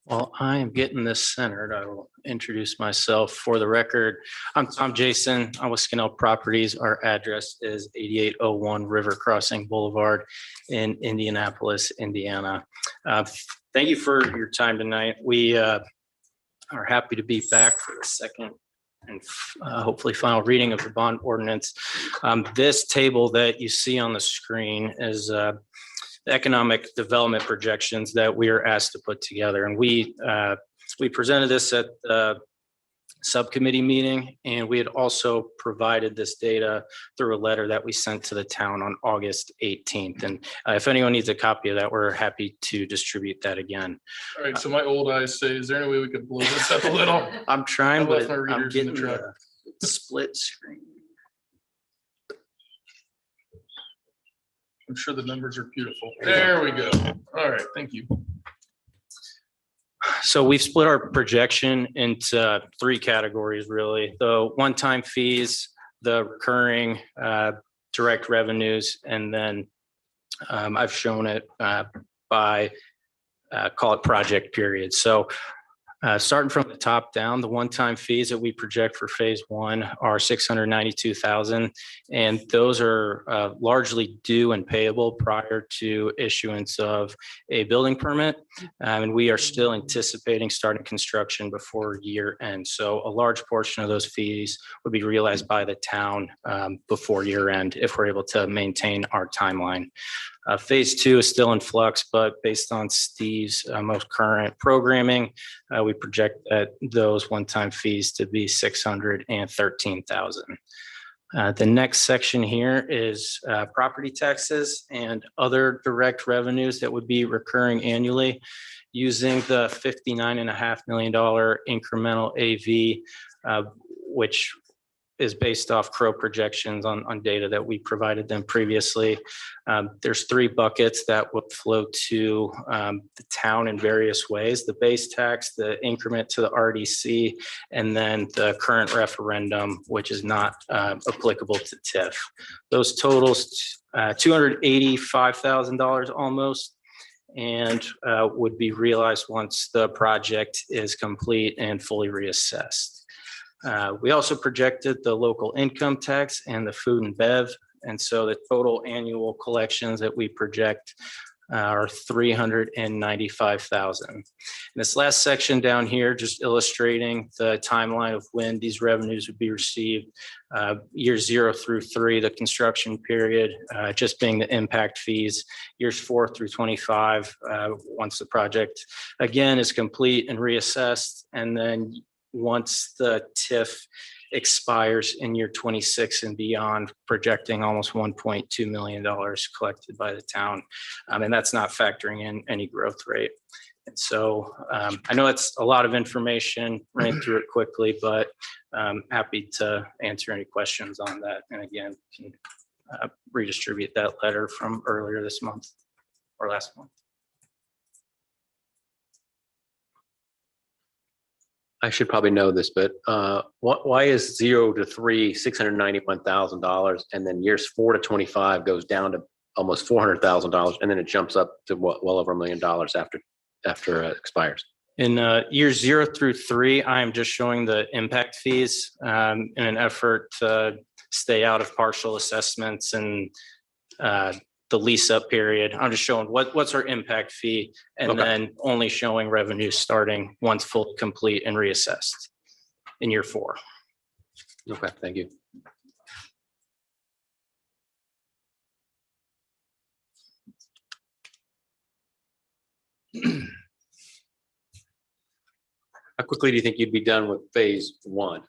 Well, I am getting this centered. I will introduce myself for the record. I'm Tom Jason. I'm with Skinnell Properties. Our address is 8801 River Crossing Boulevard in Indianapolis, Indiana. Thank you for your time tonight. We are happy to be back for the second and hopefully final reading of the bond ordinance. This table that you see on the screen is economic development projections that we are asked to put together. And we presented this at the subcommittee meeting, and we had also provided this data through a letter that we sent to the town on August 18th. And if anyone needs a copy of that, we're happy to distribute that again. All right, so my old eyes say, is there any way we could blow this up a little? I'm trying, I left but my I'm readers in the getting truck. the split screen. I'm sure the numbers are beautiful. There we go. All right, thank you. So we've split our projection into three categories, really. The one-time fees, the recurring direct revenues, and then I've shown it by call it project period. So starting from the top down, the one-time fees that we project for phase one are $692,000, and those are largely due and payable prior to issuance of a building permit. And we are still anticipating starting construction before year end. So a large portion of those fees would be realized by the town before year end if we're able to maintain our timeline. Phase two is still in flux, but based on Steve's most current programming, we project that those one-time fees to be $613,000. The next section here is property taxes and other direct revenues that would be recurring annually using the $59.5 million incremental AV, which is based off Crow projections on data that we provided them previously. There's three buckets that would flow to the town in various ways: the base tax, the increment to the RDC, and then the current referendum, which is not applicable to TIF. Those totals $285,000 almost, and would be realized once the project is complete and fully reassessed. We also projected the local income tax and the food and bev. And so the total annual collections that we project are $395,000. This last section down here, just illustrating the timeline of when these revenues would be received. Years 0 through 3, the construction period, just being the impact fees. Years 4 through 25, once the project again is complete and reassessed, and then once the TIF expires in year 26 and beyond, projecting almost $1.2 million collected by the town. And that's not factoring in any growth rate. And so I know it's a lot of information, ran through it quickly, but I'm happy to answer any questions on that. And again, can redistribute that letter from earlier this month or last month. I should probably know this, but why is 0 to 3, $691,000, and then years 4 to 25 goes down to almost $400,000, and then it jumps up to well over $1 million after it expires? In years 0 through 3, I'm just showing the impact fees in an effort to stay out of partial assessments and the lease up period. I'm just showing what's our impact fee, and Okay. then only showing revenue starting once fully complete and reassessed in year 4. Okay, thank you. How quickly do you think you'd be done with phase 1?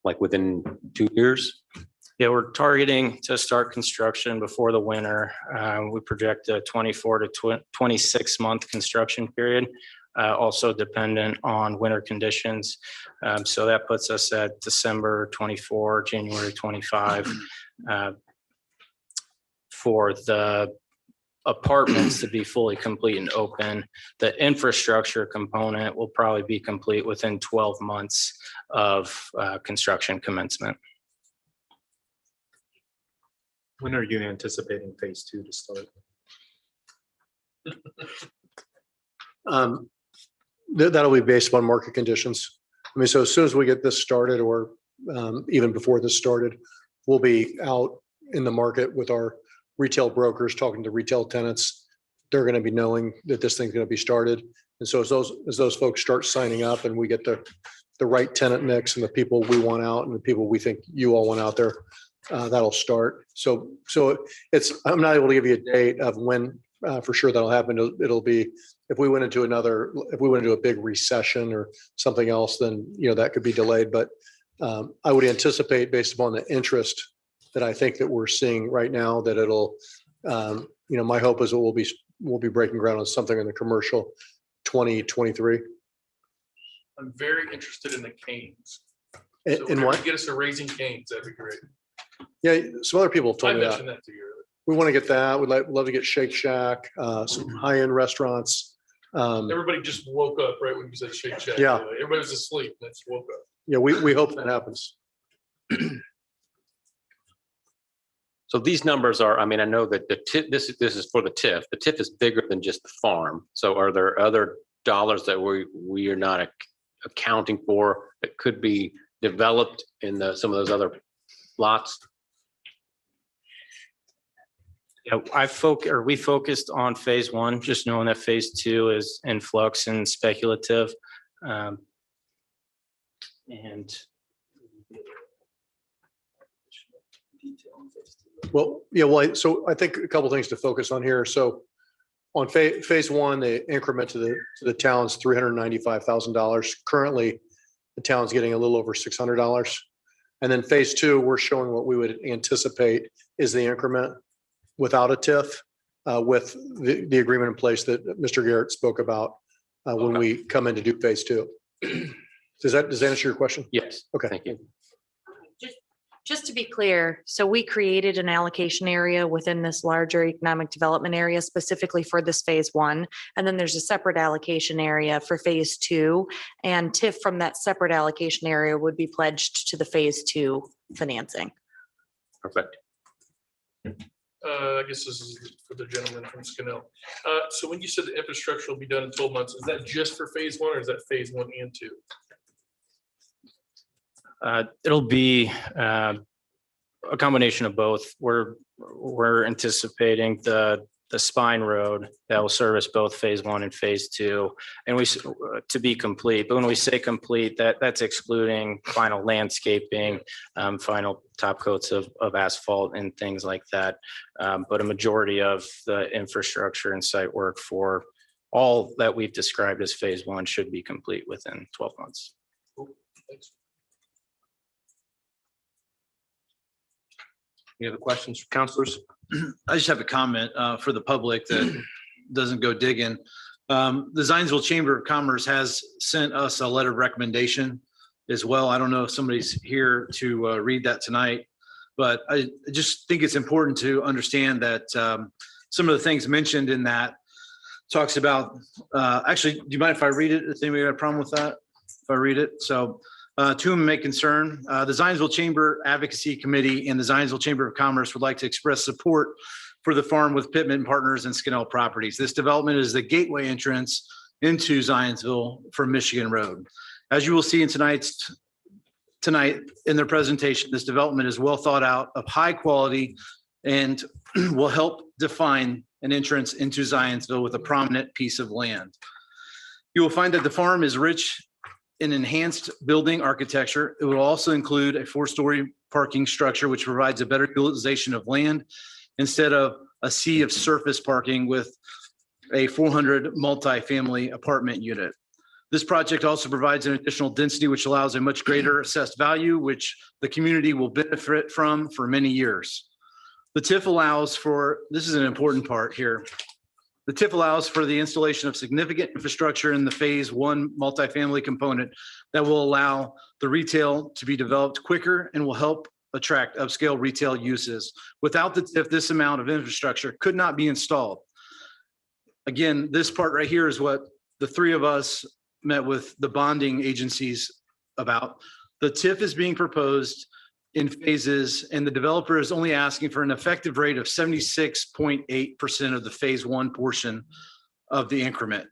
Like within 2 years? Yeah, we're targeting to start construction before the winter. We project a 24 to 26 month construction period, also dependent on winter conditions. So that puts us at December 24, January 25 for the apartments to be fully complete and open. The infrastructure component will probably be complete within 12 months of construction commencement. When are you anticipating phase 2 to start? That'll be based upon market conditions. I mean, so as soon as we get this started, or even before this started, we'll be out in the market with our retail brokers, talking to retail tenants. They're going to be knowing that this thing's going to be started. And so as those folks start signing up and we get the right tenant mix and the people we want out and the people we think you all want out there, that'll start. So I'm not able to give you a date of when for sure that'll happen. It'll be, if we went into a big recession or something else, then, that could be delayed. But I would anticipate, based upon the interest that I think that we're seeing right now, that it'll, my hope is that we'll be breaking ground on something in the commercial 2023. I'm very interested in the canes. In So if you what? could get us a Raising Canes, that'd be great. Yeah, some other people have I told me that. mentioned that to you earlier. We want to get that. We'd love to get Shake Shack, some high-end restaurants. Everybody just woke up right when you said Shake Shack. Yeah. Everybody was asleep. That's woke up. Yeah, we hope that happens. So these numbers are, I mean, I know that the TIF, this is for the TIF. The TIF is bigger than just the farm. So are there other dollars that we are not accounting for that could be developed in some of those other lots? Yeah, we focused on phase 1, just knowing that phase 2 is in flux and speculative. And Well, so I think a couple things to focus on here. So on phase 1, the increment to the town's $395,000. Currently, the town's getting a little over $600. And then phase 2, we're showing what we would anticipate is the increment without a TIF, with the agreement in place that Mr. Garrett spoke about when we come in to do phase 2. Does that answer your question? Yes. Okay. Thank you. Just to be clear, so we created an allocation area within this larger economic development area specifically for this phase 1. And then there's a separate allocation area for phase 2. And TIF from that separate allocation area would be pledged to the phase 2 financing. Perfect. I guess this is for the gentleman from Scannell. So when you said the infrastructure will be done in 12 months, is that just for phase 1 or is that phase 1 and 2? it'll be a combination of both. We're anticipating the spine road that will service both phase 1 and phase 2, and to be complete. But when we say complete, that's excluding final landscaping, final top coats of asphalt and things like that. But a majority of the infrastructure and site work for all that we've described as phase 1 should be complete within 12 months. Cool. Thanks. Any other questions from counselors? I just have a comment for the public that doesn't go digging. The Zionsville Chamber of Commerce has sent us a letter of recommendation as well. I don't know if somebody's here to read that tonight, but I just think it's important to understand that some of the things mentioned in that talks about, actually, do you mind if I read it? Does anybody have a problem with that? If I read it? So to whom it may concern, the Zionsville Chamber Advocacy Committee and the Zionsville Chamber of Commerce would like to express support for the farm with Pittman Partners and Skinnell Properties. This development is the gateway entrance into Zionsville from Michigan Road. As you will see in tonight in their presentation, this development is well thought out, of high quality, and will help define an entrance into Zionsville with a prominent piece of land. You will find that the farm is rich in enhanced building architecture. It will also include a 4-story parking structure, which provides a better utilization of land instead of a sea of surface parking with a 400 multifamily apartment unit. This project also provides an additional density, which allows a much greater assessed value, which the community will benefit from for many years. The TIF allows for, this is an important part here. The TIF allows for the installation of significant infrastructure in the phase 1 multifamily component that will allow the retail to be developed quicker and will help attract upscale retail uses. Without the TIF, this amount of infrastructure could not be installed. Again, this part right here is what the three of us met with the bonding agencies about. The TIF is being proposed in phases, and the developer is only asking for an effective rate of 76.8% of the phase 1 portion of the increment.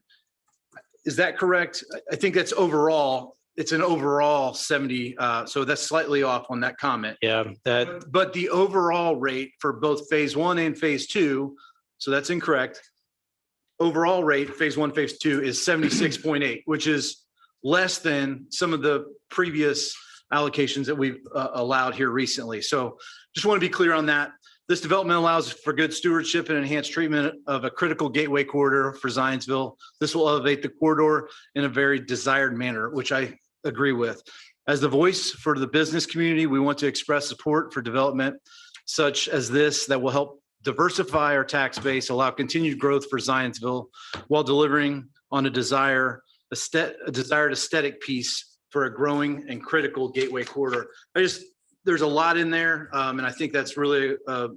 Is that correct? I think that's overall. It's an overall 70, so that's slightly off on that comment. Yeah, But the overall rate for both phase 1 and phase 2, so that's incorrect. Overall rate, phase 1, phase 2 is 76.8, which is less than some of the previous allocations that we've allowed here recently. So just want to be clear on that. This development allows for good stewardship and enhanced treatment of a critical gateway corridor for Zionsville. This will elevate the corridor in a very desired manner, which I agree with. As the voice for the business community, we want to express support for development such as this that will help diversify our tax base, allow continued growth for Zionsville while delivering on a desired aesthetic piece for a growing and critical gateway corridor. There's a lot in there, and I think that's really a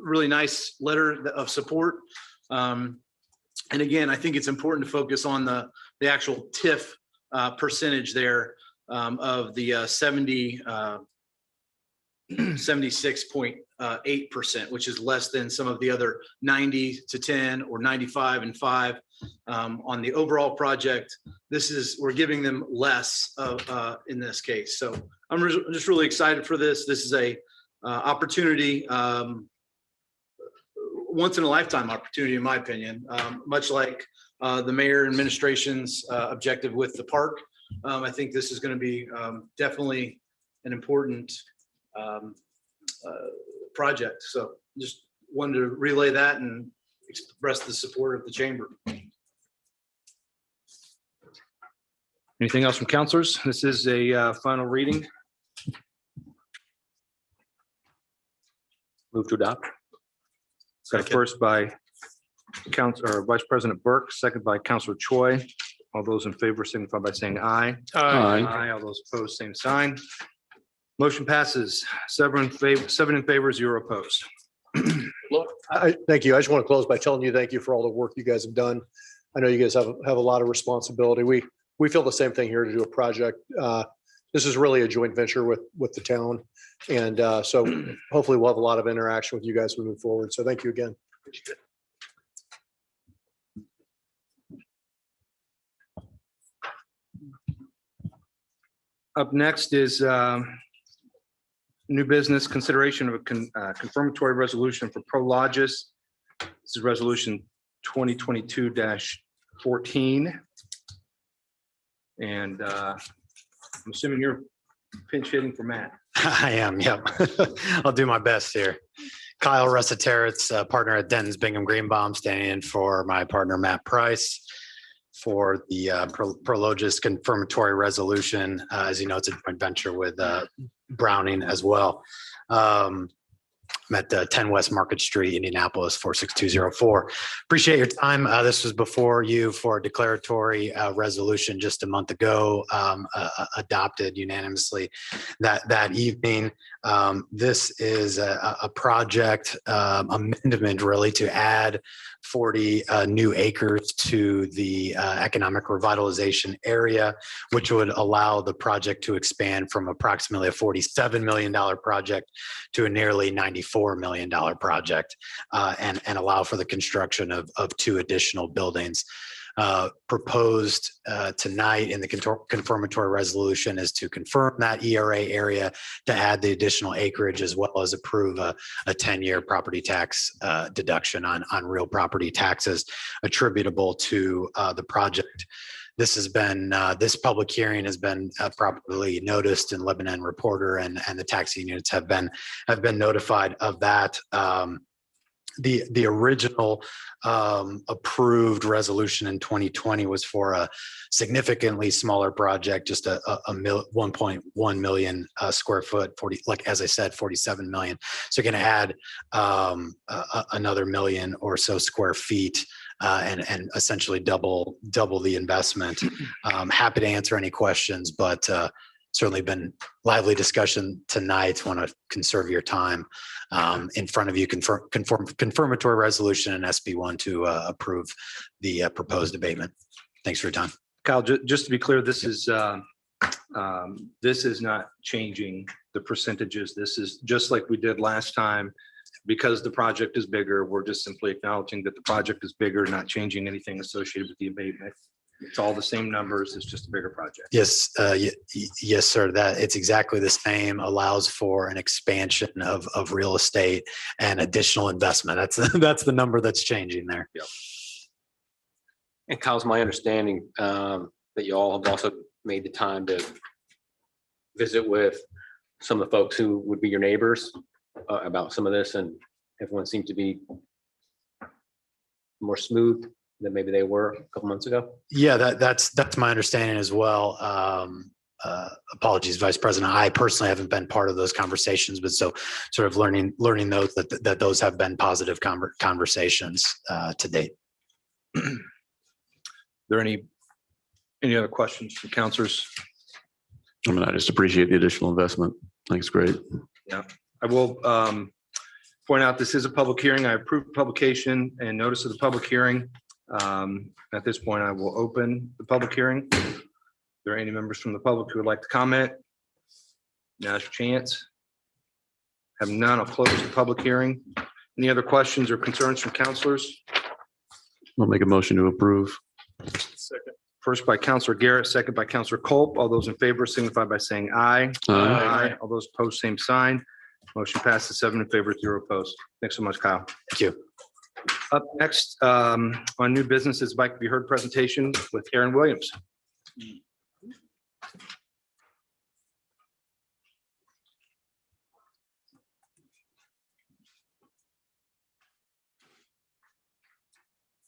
really nice letter of support. And again, I think it's important to focus on the actual TIF percentage there of the 76.8%, which is less than some of the other 90 to 10 or 95 and 5 on the overall project. We're giving them less in this case. So I'm just really excited for this. This is a opportunity, once in a lifetime opportunity, in my opinion, much like the mayor and administration's objective with the park. I think this is going to be definitely an important project. So just wanted to relay that and express the support of the chamber. Anything else from counselors? This is a final reading. Move to adopt. Got first by Vice President Burke, second by Counselor Choi. All those in favor signify by saying aye. Aye. All those opposed, same sign. Motion passes 7 in favor, 0 opposed. Thank you. I just want to close by telling you, thank you for all the work you guys have done. I know you guys have a lot of responsibility. We feel the same thing here to do a project. This is really a joint venture with the town. And so hopefully we'll have a lot of interaction with you guys moving forward. So thank you again. Up next is new business consideration of a confirmatory resolution for Prologis. This is resolution 2022-14. And I'm assuming you're pinch hitting for Matt. I am, yep. I'll do my best here. Kyle Russateritz, partner at Denton's Bingham Greenbaum, standing in for my partner Matt Price for the Prologis confirmatory resolution. As you know, it's a joint venture with Browning as well. I'm at 10 West Market Street, Indianapolis, 46204. Appreciate your time. This was before you for a declaratory resolution just a month ago, adopted unanimously that evening. This is a project amendment really to add 40 new acres to the economic revitalization area, which would allow the project to expand from approximately a $47 million project to a nearly $94 million project, and allow for the construction of 2 additional buildings. Proposed tonight in the confirmatory resolution is to confirm that ERA area, to add the additional acreage, as well as approve a 10-year property tax deduction on real property taxes attributable to the project. This has been, this public hearing has been properly noticed in Lebanon Reporter, and the taxing units have been notified of that. The original approved resolution in 2020 was for a significantly smaller project, just a 1.1 million square foot, 40, like as I said, 47 million. So going to add another million or so square feet, and essentially double the investment. Happy to answer any questions, but certainly been lively discussion tonight. Want to conserve your time. In front of you, confirmatory resolution and SB1 to approve the proposed abatement. Thanks for your time. Kyle, just to be clear, this is not changing the percentages. This is just like we did last time. Because the project is bigger, we're just simply acknowledging that the project is bigger, not changing anything associated with the abatement. It's all the same numbers. It's just a bigger project. Yes, yes, sir. That it's exactly the same. Allows for an expansion of real estate and additional investment. That's the number that's changing there. Yep. And Kyle's my understanding that you all have also made the time to visit with some of the folks who would be your neighbors about some of this, and everyone seemed to be more smooth than maybe they were a couple months ago. Yeah, that's my understanding as well. Apologies, Vice President. I personally haven't been part of those conversations, but so sort of learning those that those have been positive conversations to date. There any other questions from councilors? I mean, I just appreciate the additional investment. I think it's great. Yeah, I will point out this is a public hearing. I approve publication and notice of the public hearing. At this point, I will open the public hearing. Are there any members from the public who would like to comment? Now's your chance. Have none, I'll close the public hearing. Any other questions or concerns from councilors? I'll make a motion to approve. Second. First by Councilor Garrett, second by Councilor Culp. All those in favor signify by saying aye. Aye. All those opposed, same sign. Motion passes 7 in favor, 0 opposed. Thanks so much, Kyle. Thank you. Up next on new business is Like to Be Heard presentation with Aaron Williams.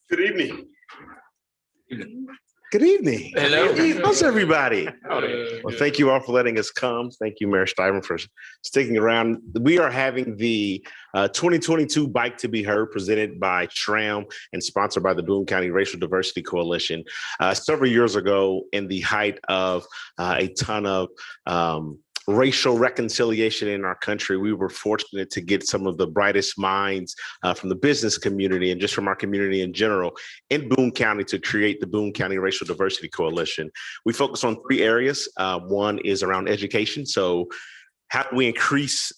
Good evening. Good evening. Hello. How's everybody? Well, thank you all for letting us come. Thank you, Mayor Stiver, for sticking around. We are having the 2022 Bike to Be Heard presented by SRAM and sponsored by the Boone County Racial Diversity Coalition. Several years ago, in the height of a ton of racial reconciliation in our country, we were fortunate to get some of the brightest minds from the business community and just from our community in general in Boone County to create the Boone County Racial Diversity Coalition. We focus on 3 areas. One is around education. So how do we increase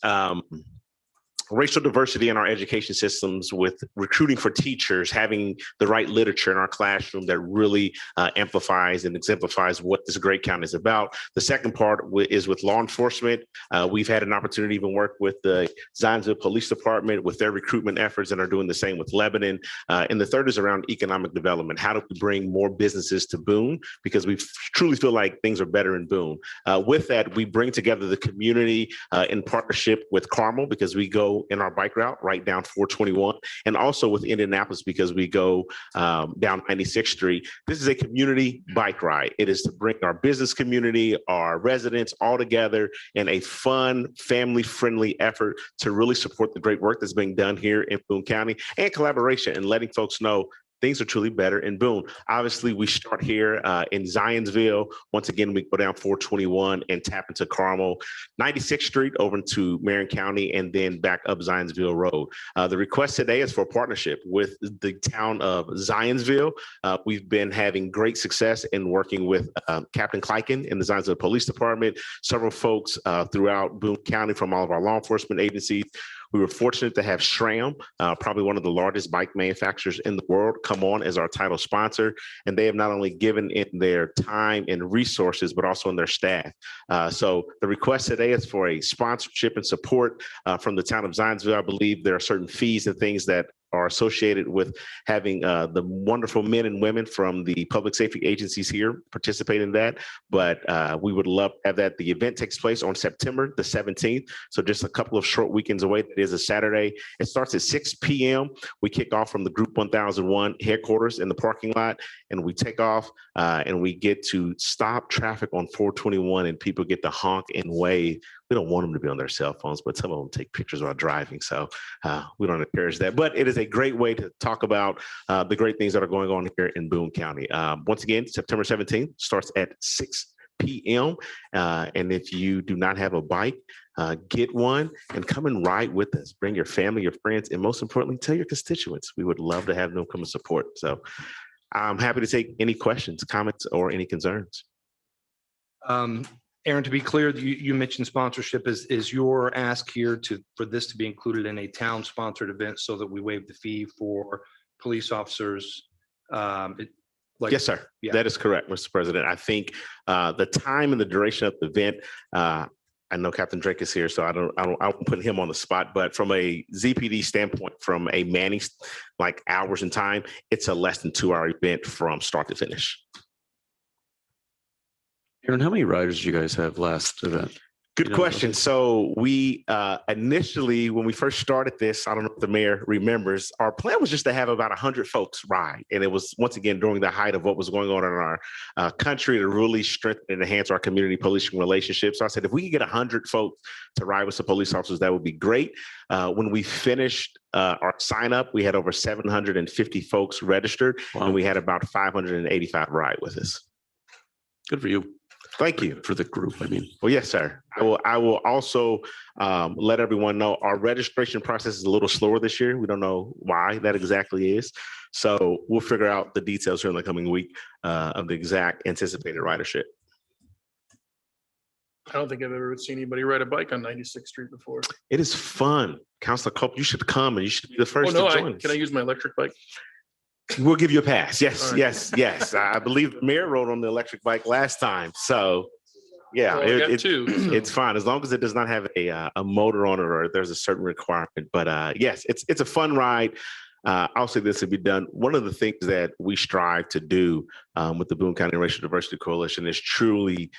racial diversity in our education systems with recruiting for teachers, having the right literature in our classroom that really amplifies and exemplifies what this great county is about. The second part is with law enforcement. We've had an opportunity to even work with the Zionsville Police Department with their recruitment efforts and are doing the same with Lebanon. And the third is around economic development. How do we bring more businesses to Boone? Because we truly feel like things are better in Boone. With that, we bring together the community in partnership with Carmel, because we go go in our bike route right down 421, and also with Indianapolis because we go down 96th Street. This is a community bike ride. It is to bring our business community, our residents all together in a fun, family-friendly effort to really support the great work that's being done here in Boone County and collaboration and letting folks know things are truly better in Boone. Obviously, we start here in Zionsville. Once again, we go down 421 and tap into Carmel, 96th Street over into Marion County, and then back up Zionsville Road. The request today is for a partnership with the town of Zionsville. We've been having great success in working with Captain Kleiken in the Zionsville Police Department, several folks throughout Boone County from all of our law enforcement agencies. We were fortunate to have SRAM, probably one of the largest bike manufacturers in the world, come on as our title sponsor. And they have not only given in their time and resources, but also in their staff. So the request today is for a sponsorship and support from the town of Zionsville. I believe there are certain fees and things that are associated with having the wonderful men and women from the public safety agencies here participate in that. But we would love to have that. The event takes place on September the 17th. So just a couple of short weekends away. It is a Saturday. It starts at 6 p.m. We kick off from the Group 1001 headquarters in the parking lot, and we take off and we get to stop traffic on 421, and people get to honk and wave. We don't want them to be on their cell phones, but some of them take pictures while driving. So we don't encourage that. But it is a great way to talk about the great things that are going on here in Boone County. Once again, September 17th starts at 6 p.m. And if you do not have a bike, get one and come and ride with us. Bring your family, your friends, and most importantly, tell your constituents. We would love to have them come and support. So I'm happy to take any questions, comments, or any concerns. Aaron, to be clear, you mentioned sponsorship. Is your ask here for this to be included in a town-sponsored event so that we waive the fee for police officers? Yes, sir. Yeah. That is correct, Mr. President. I think the time and the duration of the event, I know Captain Drake is here, so I won't put him on the spot, but from a ZPD standpoint, from a manning, like hours and time, it's a less than 2-hour event from start to finish. Aaron, how many riders did you guys have last event? Good question. So we initially, when we first started this, I don't know if the mayor remembers, our plan was just to have about 100 folks ride. And it was, once again, during the height of what was going on in our country to really strengthen and enhance our community policing relationships. So I said, if we could get 100 folks to ride with some police officers, that would be great. When we finished our sign up, we had over 750 folks registered. Wow. And we had about 585 ride with us. Good for you. Thank you. For the group, I mean. Well, yes, sir. I will also let everyone know our registration process is a little slower this year. We don't know why that exactly is. So we'll figure out the details here in the coming week of the exact anticipated ridership. I don't think I've ever seen anybody ride a bike on 96th Street before. It is fun. Councilor Culp, you should come and you should be the first to join us. Can I use my electric bike? We'll give you a pass. Yes, right. yes. I believe the mayor rode on the electric bike last time. So, yeah, well, it's fine as long as it does not have a motor on it or there's a certain requirement. But yes, it's a fun ride. I'll say this to be done. One of the things that we strive to do with the Boone County Racial Diversity Coalition is truly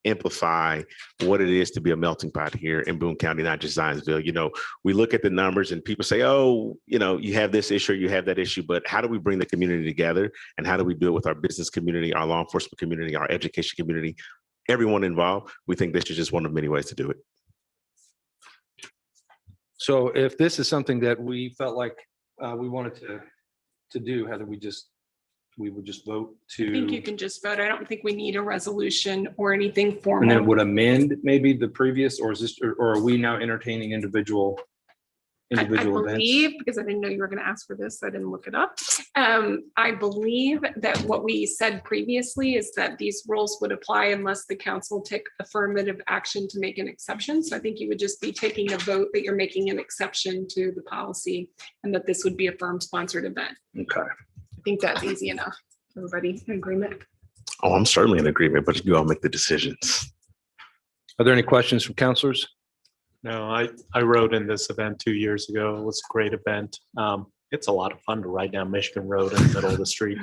amplify what it is to be a melting pot here in Boone County, not just Zionsville. You know, we look at the numbers and people say, oh, you know, you have this issue, you have that issue, but how do we bring the community together? And how do we do it with our business community, our law enforcement community, our education community, everyone involved? We think this is just one of many ways to do it. So if this is something that we felt like we wanted to do, Heather, we would just vote to. I think you can just vote. I don't think we need a resolution or anything And formal. then would amend maybe the previous, or is this, or are we now entertaining individual I events? believe, because I didn't know you were going to ask for this, I didn't look it up. I believe that what we said previously is that these rules would apply unless the council take affirmative action to make an exception. So I think you would just be taking a vote that you're making an exception to the policy and that this would be a firm sponsored event. Okay. I think that's easy enough. Everybody in agreement? Oh, I'm certainly in agreement, but you all make the decisions. Are there any questions from councilors? No, I rode in this event 2 years ago. It was a great event. It's a lot of fun to ride down Michigan Road in the middle of the street.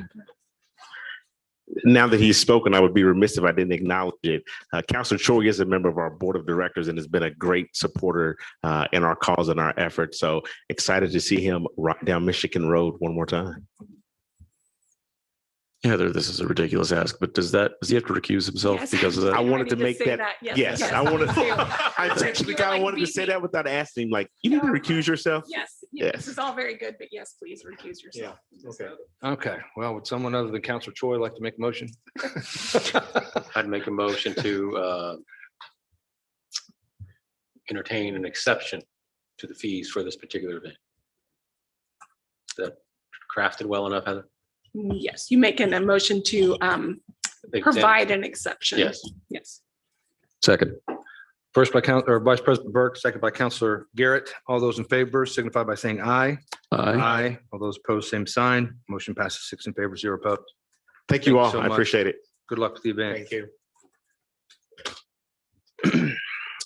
now that he's spoken, I would be remiss if I didn't acknowledge it. Councilor Choi is a member of our board of directors and has been a great supporter in our cause and our efforts. So excited to see him ride down Michigan Road one more time. Heather, this is a ridiculous ask, but does he have to recuse himself Yes. because of that? I wanted to Ready make say that. Yes, Yes, yes, I wanted. me too. I actually You're kind like of wanted to say that without asking him. Like, you need to recuse yourself. Yes, Yes. this is all very good, but yes, please recuse yourself. Okay. Okay, well, would someone other than Counselor Choi like to make a motion? I'd make a motion to entertain an exception to the fees for this particular event. Is that crafted well enough, Heather? Yes, you making a motion to provide an exception. Yes. Yes. Second. First by Vice President Burke, second by Counselor Garrett. All those in favor signify by saying aye. Aye. All those opposed, same sign. Motion passes 6 in favor, 0 opposed. Thank you all. so I much. appreciate it. Good luck with the event. Thank you.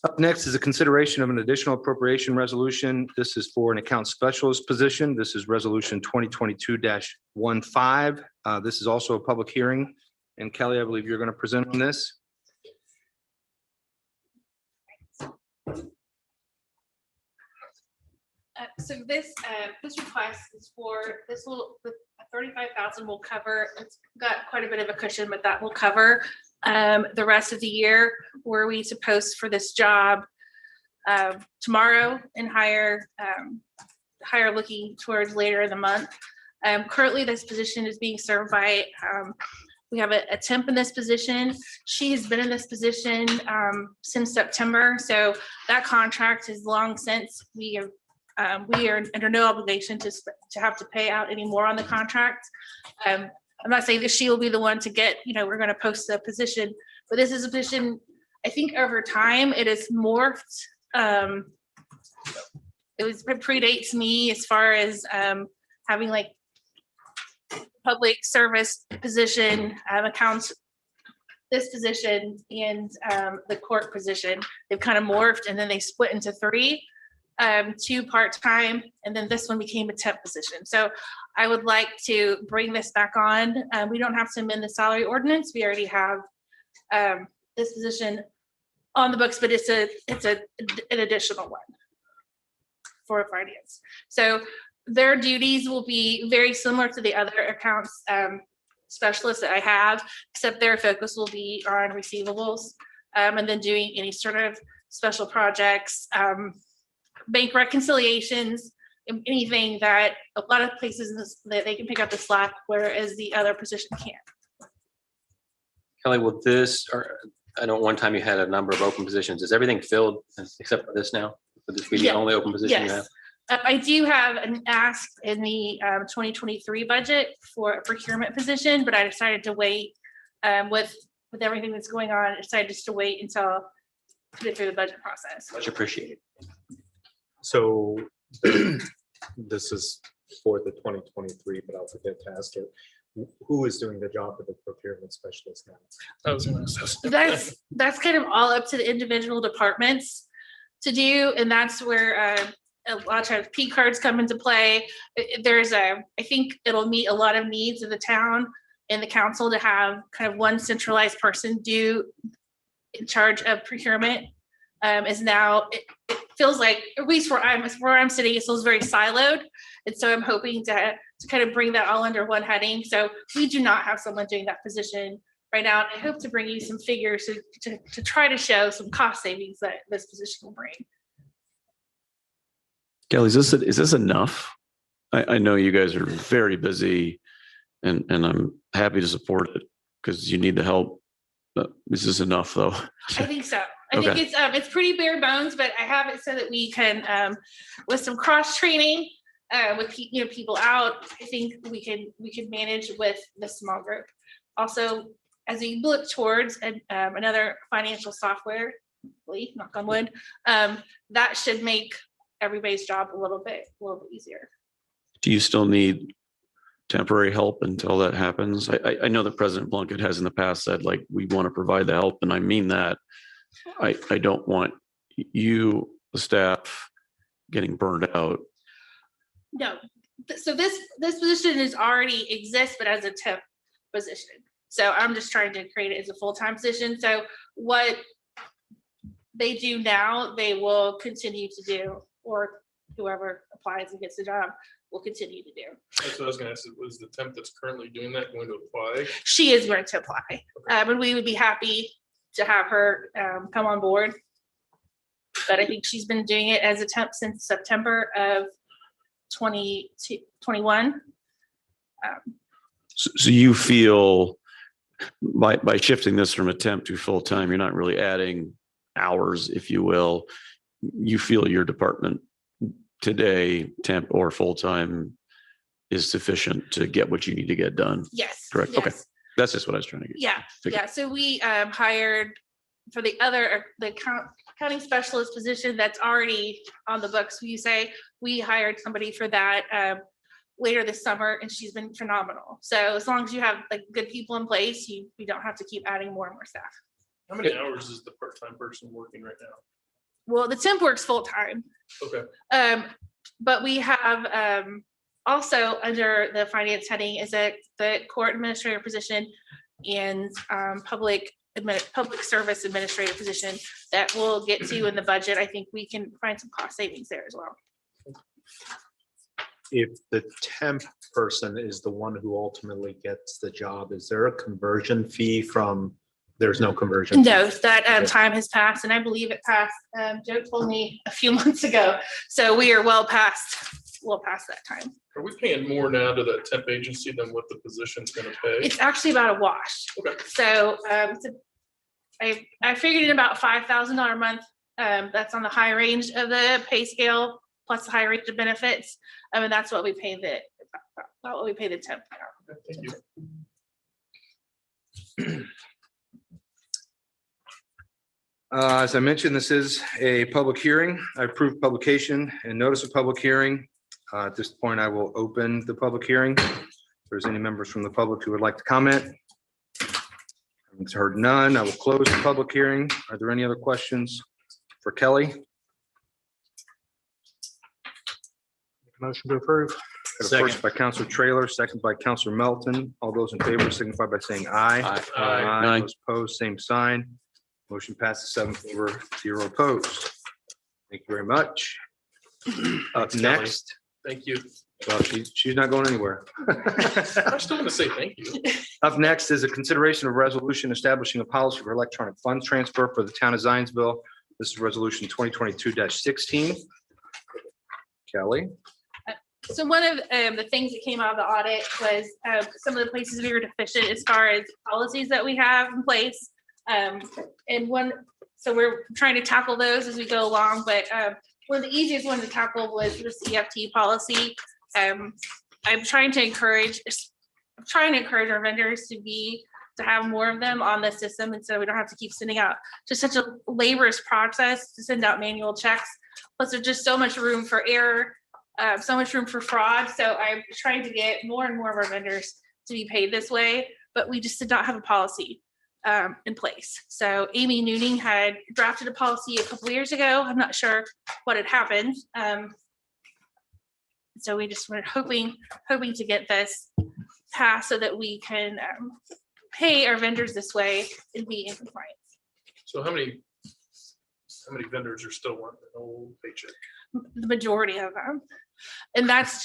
Up next is a consideration of an additional appropriation resolution. This is for an account specialist position. This is resolution 2022-15. This is also a public hearing. And Kelly, I believe you're going to present on this. So this request is for, the 35,000 will cover, it's got quite a bit of a cushion, but that will cover the rest of the year. Were we to post for this job tomorrow and hire looking towards later in the month. Currently, this position is being served by, we have a temp in this position. She has been in this position since September. So that contract is long since we are under no obligation to have to pay out any more on the contract. I'm not saying that she will be the one to get, we're going to post the position, but this is a position, I think over time it has morphed. It predates me as far as having like public service position, accounts, this position and the court position. They've kind of morphed and then they split into three. 2 part-time, and then this one became a temp position. So I would like to bring this back on. We don't have to amend the salary ordinance. We already have this position on the books, but it's an additional one for finance. So their duties will be very similar to the other accounts specialists that I have, except their focus will be on receivables and then doing any sort of special projects, bank reconciliations, anything that a lot of places that they can pick up the slack, whereas the other position can't. Kelly, will this, or I know one time you had a number of open positions. Is everything filled except for this now? Would this be the only open position you have? Yes. I do have an ask in the 2023 budget for a procurement position, but I decided to wait with everything that's going on. I decided just to wait until put it through the budget process. Much appreciated. So this is for the 2023, but I'll forget to ask it. Who is doing the job of the procurement specialist now? That's kind of all up to the individual departments to do, and that's where a lot of times P cards come into play. I think it'll meet a lot of needs of the town and the council to have kind of one centralized person do in charge of procurement. Is now it feels like, at least where I'm sitting, it feels very siloed, and so I'm hoping to kind of bring that all under one heading. So we do not have someone doing that position right now. And I hope to bring you some figures to try to show some cost savings that this position will bring. Kelly, is this enough? I know you guys are very busy and I'm happy to support it because you need the help. But is this enough though? I think so. I think it's pretty bare bones, but I have it so that we can, with some cross training, with people out, I think we can manage with the small group. Also, as we look towards another financial software, knock on wood, that should make everybody's job a little bit easier. Do you still need temporary help until that happens? I know that President Plunkett has in the past said, like, we want to provide the help, and I mean that. I don't want you, the staff, getting burned out. No, so this position is already exists, but as a temp position. So I'm just trying to create it as a full-time position. So what they do now, they will continue to do, or whoever applies and gets the job will continue to do. That's what I was gonna ask, was the temp that's currently doing that going to apply? She is going to apply, and we would be happy to have her come on board. But I think she's been doing it as a temp since September of 2021. So you feel by shifting this from a temp to full-time, you're not really adding hours, if you will. You feel your department today, temp or full-time, is sufficient to get what you need to get done? Yes. Correct. Okay. Yes. That's just what I was trying to get. Yeah, figure. yeah. So we hired for the accounting specialist position that's already on the books. You say we hired somebody for that later this summer, and she's been phenomenal. So as long as you have like good people in place, you don't have to keep adding more and more staff. How many hours is the part-time person working right now? Well, the temp works full time. Okay. But we have also under the finance heading is the court administrator position and public service administrator position that we'll get to in the budget. I think we can find some cost savings there as well. If the temp person is the one who ultimately gets the job, is there a conversion fee from, there's no conversion? No, fee? that time has passed, and I believe it passed. Joe told me a few months ago. So we are well past that time. Are we paying more now to that temp agency than what the position's gonna pay? It's actually about a wash. Okay. So I figured in about $5,000 a month. That's on the high range of the pay scale plus the high range of benefits. And that's what we pay the temp. Okay, thank you. As I mentioned, this is a public hearing. I approve publication and notice of public hearing. At this point, I will open the public hearing. If there's any members from the public who would like to comment. I've heard none. I will close the public hearing. Are there any other questions for Kelly? Motion to approve. Got a First by Counselor Trailer, second by Counselor Melton. All those in favor signify by saying aye. Aye. Those opposed, same sign. Motion passes 7 favor, 0 opposed. Thank you very much. Up next, Thank you. well, she's not going anywhere. I still want to say thank you. Up next is a consideration of resolution establishing a policy for electronic funds transfer for the town of Zionsville. This is resolution 2022-16. Kelly? So one of the things that came out of the audit was some of the places we were deficient as far as policies that we have in place. So we're trying to tackle those as we go along, but one of the easiest ones to tackle was the CFT policy. I'm trying to encourage our vendors to have more of them on the system, and so we don't have to keep sending out just such a laborious process to send out manual checks. Plus, there's just so much room for error, so much room for fraud. So I'm trying to get more and more of our vendors to be paid this way, but we just did not have a policy in place. So Amy Nooning had drafted a policy a couple of years ago. I'm not sure what had happened. So we just were hoping to get this passed so that we can pay our vendors this way and be in compliance. So how many vendors are still wanting an old paycheck? The majority of them. And that's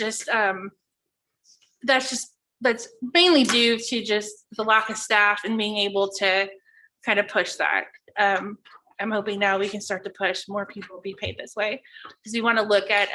mainly due to just the lack of staff and being able to kind of push that. I'm hoping now we can start to push more people be paid this way, because we want to look at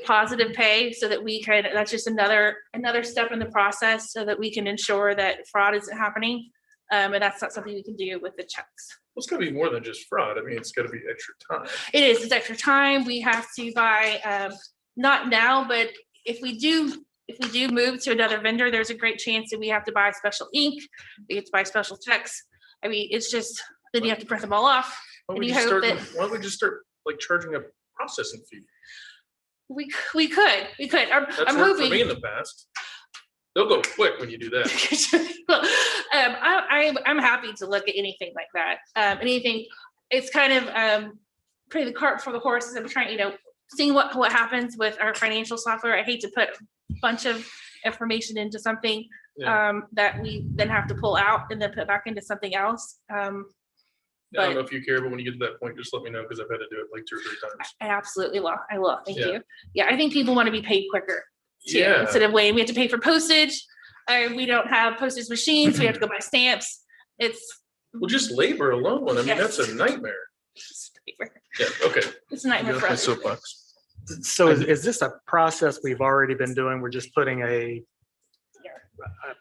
positive pay so that we can, that's just another step in the process so that we can ensure that fraud isn't happening. And that's not something we can do with the checks. Well, it's gotta be more than just fraud. I mean, it's gotta be extra time. It's extra time. We have to buy, not now, but if we do move to another vendor, there's a great chance that we have to buy special ink. We have to buy special checks. I mean, it's just, then you have to print them all off. Why And don't you we hope that why don't we just start like charging a processing fee? we could, I'm That's worked for me in hoping. the past. They'll go quick when you do that. I'm happy to look at anything like that. Anything, it's kind of putting the cart before the horses. I'm trying, seeing what happens with our financial software. I hate to put a bunch of information into something that we then have to pull out and then put back into something else. I don't know if you care, but when you get to that point, just let me know because I've had to do it like 2 or 3 times. I absolutely will. I will. Thank Yeah. you. Yeah, I think people want to be paid quicker too, Yeah. instead of waiting. We have to pay for postage. We don't have postage machines. We have to go buy stamps. It's Well, just labor alone, I mean, Yes. that's a nightmare. Yeah, okay. It's a nightmare Get off for my us. soapbox. So is this a process we've already been doing? We're just putting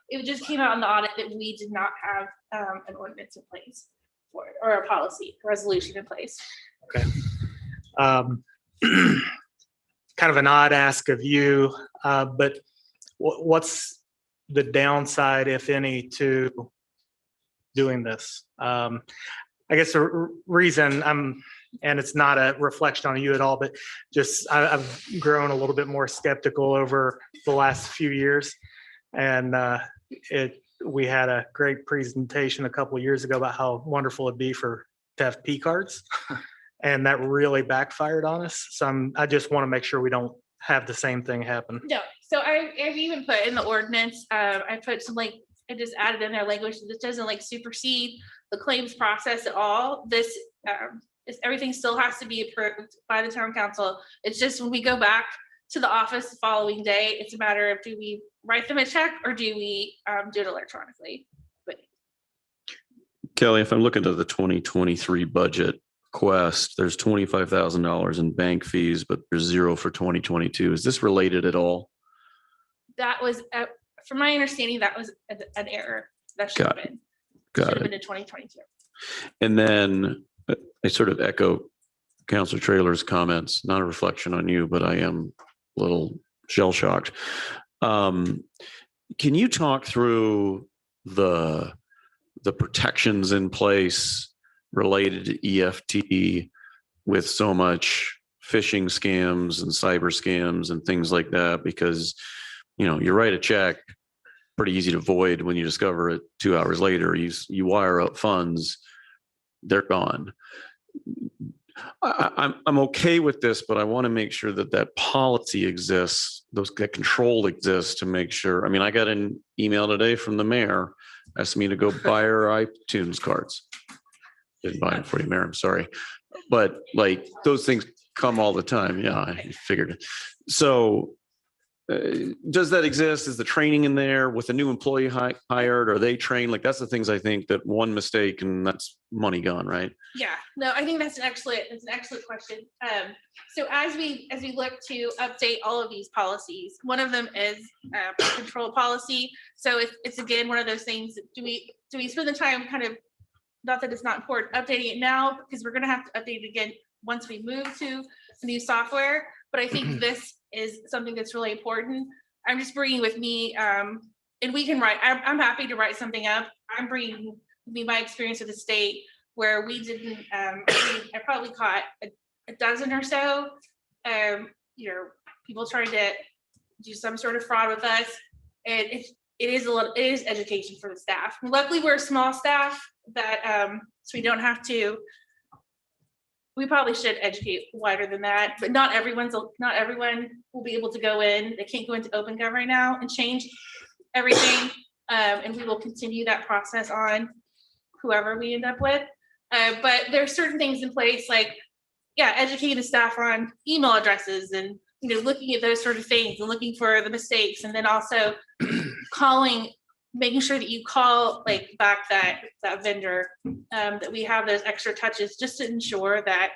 It just came out in the audit that we did not have an ordinance in place for it, or a policy, a resolution in place. kind of an odd ask of you, but what's the downside, if any, to doing this? I guess the reason and it's not a reflection on you at all, but just I've grown a little bit more skeptical over the last few years. And we had a great presentation a couple of years ago about how wonderful it'd be to have P cards. And that really backfired on us. So I just want to make sure we don't have the same thing happen. No, so I've even put in the ordinance, I put some I just added in there language that doesn't supersede the claims process at all. This everything still has to be approved by the town council. It's just when we go back to the office the following day, it's a matter of, do we write them a check or do we do it electronically? But Kelly, if I'm looking at the 2023 budget quest, there's $25,000 in bank fees, but there's zero for 2022. Is this related at all? that was, from my understanding, that was an error. That should have been. Got Should have it. been in 2022. And then I sort of echo Counselor Traylor's comments, not a reflection on you, but I am a little shell shocked. Can you talk through the protections in place related to EFT with so much phishing scams and cyber scams and things like that? Because, you write a check, pretty easy to void when you discover it 2 hours later. You wire up funds, they're gone. I'm okay with this, but I want to make sure that policy exists, that control exists to make sure. I mean, I got an email today from the mayor asking me to go buy her iTunes cards. Didn't buy it for you, Mayor, I'm sorry. But those things come all the time. Yeah, I figured it. So does that exist? Is the training in there with a new employee hired? Are they trained? That's the things I think that one mistake and that's money gone, right? Yeah, no, I think that's an excellent question. So as we look to update all of these policies, one of them is control policy. So it's again one of those things. Do we spend the time kind of, not that it's not important, updating it now, because we're going to have to update it again once we move to the new software. But I think this is something that's really important. I'm just bringing with me, and we can write. I'm happy to write something up. I'm bringing with me my experience with the state, where we didn't. I probably caught a dozen or so. People trying to do some sort of fraud with us, and it is education for the staff. Luckily, we're a small staff that so we don't have to. We probably should educate wider than that, but not everyone will be able to go in. They can't go into OpenGov right now and change everything. And we will continue that process on whoever we end up with. But there are certain things in place, educating the staff on email addresses and looking at those sort of things and looking for the mistakes, and then also making sure that you call back that vendor, that we have those extra touches just to ensure that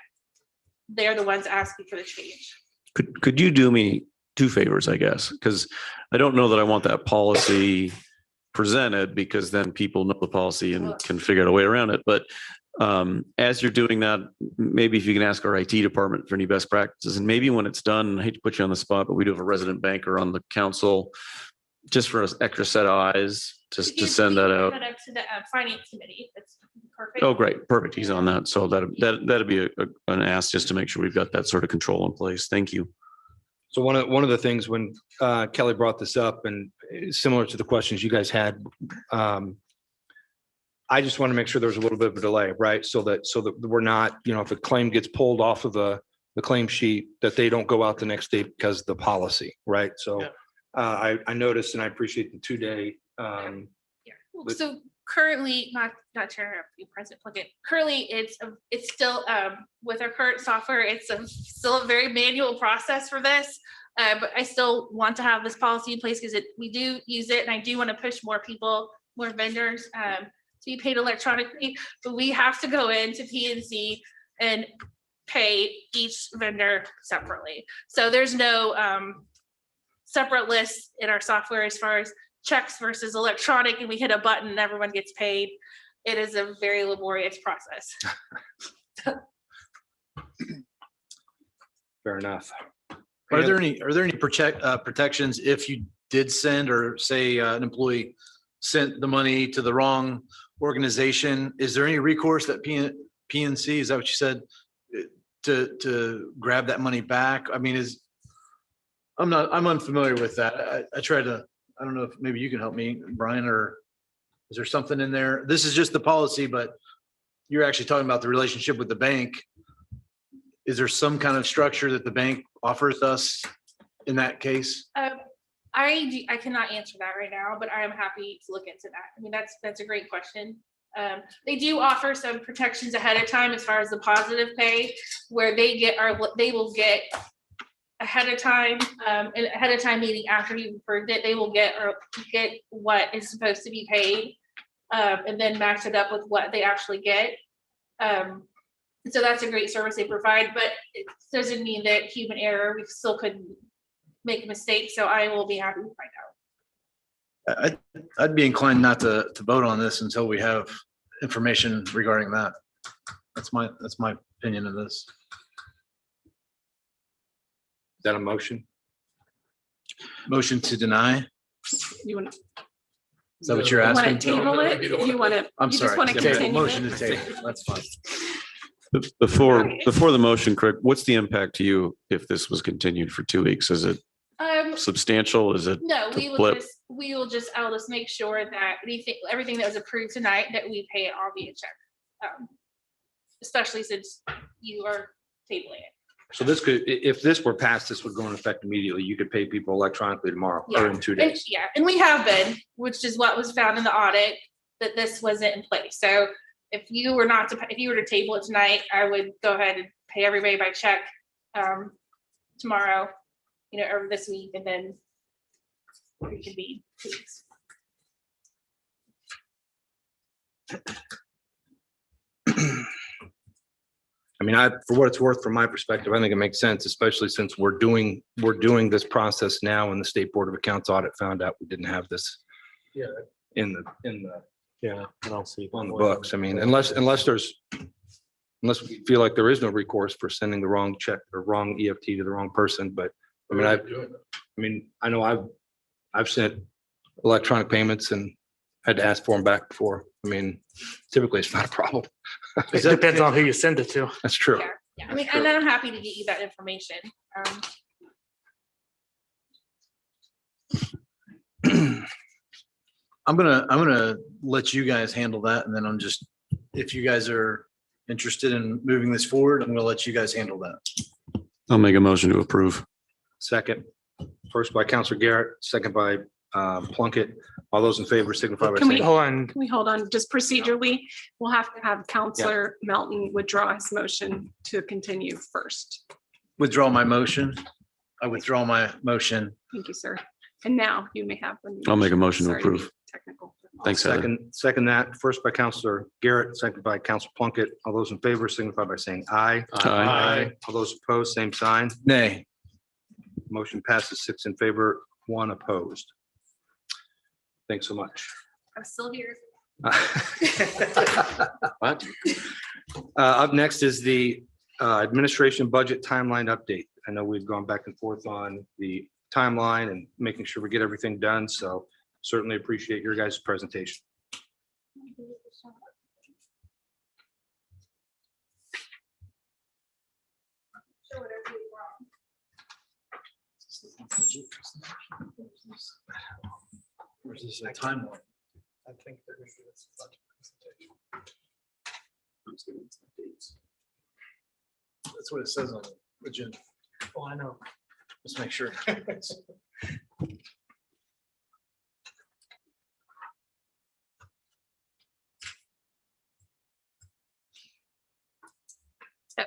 they're the ones asking for the change. Could you do me two favors, I guess? Because I don't know that I want that policy presented, because then people know the policy and can figure out a way around it. But as you're doing that, maybe if you can ask our IT department for any best practices, and maybe when it's done, I hate to put you on the spot, but we do have a resident banker on the council, just for an extra set of eyes, just to send that out. Up to the finance committee. That's perfect. Oh, great. Perfect. He's on that. So that'd be an ask, just to make sure we've got that sort of control in place. Thank you. So one of the things when Kelly brought this up, and similar to the questions you guys had, I just want to make sure there's a little bit of a delay, right? So that we're not, if a claim gets pulled off of the claim sheet, that they don't go out the next day because of the policy, right? So I noticed, and I appreciate the 2-day Well, so currently, not to interrupt you, President Plunkett, currently it's still, with our current software, it's still a very manual process for this. But I still want to have this policy in place because we do use it and I do want to push more people, more vendors, to be paid electronically, but we have to go into PNC and pay each vendor separately. So there's no separate list in our software as far as checks versus electronic, and we hit a button and everyone gets paid. It is a very laborious process. Fair enough. Are there any protections if you did send, or say an employee sent the money to the wrong organization? Is there any recourse that PNC, is that what you said, to grab that money back? I mean, I'm unfamiliar with that. I try to, I don't know if maybe you can help me, Brian, or is there something in there? This is just the policy, but you're actually talking about the relationship with the bank. Is there some kind of structure that the bank offers us in that case? I cannot answer that right now, but I am happy to look into that. I mean, that's a great question. They do offer some protections ahead of time as far as the positive pay, where they will get ahead of time, and ahead of time meaning after you've approved it, they will get what is supposed to be paid, and then match it up with what they actually get. So that's a great service they provide, but it doesn't mean that human error, we still could make a mistake. So I will be happy to find out. I'd be inclined not to vote on this until we have information regarding that. That's my opinion of this. Is that a motion? Motion to deny? You want to? Is that what you're asking? Want to table it? You want to? I'm sorry. Want to Table. continue Motion it? to table. That's fine. Before the motion, Craig, what's the impact to you if this was continued for 2 weeks? Is it substantial? Is it? No, to flip? I'll just make sure that everything that was approved tonight, that we pay it all via check. Especially since you are tabling it. So this could, if this were passed, this would go in effect immediately. You could pay people electronically tomorrow or Yeah. in 2 And, days. yeah, and we have been, which is what was found in the audit, that this wasn't in place. So if you were to table it tonight, I would go ahead and pay everybody by check tomorrow, or this week, and then we can be 2 weeks. I mean, for what it's worth, from my perspective, I think it makes sense, especially since we're doing this process now, and the State Board of Accounts audit found out we didn't have this in the Yeah, I don't see. on the books. I mean, unless we feel like there is no recourse for sending the wrong check or wrong EFT to the wrong person, but I know I've sent electronic payments and had to ask for them back before. I mean, typically it's not a problem. It depends on who you send it to. That's true. Yeah, I mean, and I'm happy to get you that information. I'm gonna let you guys handle that, and then if you guys are interested in moving this forward, I'm gonna let you guys handle that. I'll make a motion to approve. Second, first by Counselor Garrett, second by Plunkett. All those in favor signify by Can we saying. hold on? Just procedurally, we'll have to have Counselor Melton withdraw his motion to continue first. Withdraw my motion. I withdraw my motion. Thank you, sir. And now you may have. I'll make a motion to Sorry be approve. Technical. Thanks, Heather. Second that, first by Counselor Garrett, second by Counselor Plunkett. All those in favor signify by saying aye. Aye. All those opposed, same sign. Nay. Motion passes 6 in favor, 1 opposed. Thanks so much. I'm still here. What? Up next is the administration budget timeline update. I know we've gone back and forth on the timeline and making sure we get everything done. So certainly appreciate your guys' presentation. Where's this timeline? I think they're going to do this budget presentation. That's what it says on the agenda. Oh, I know. Let's make sure. Okay.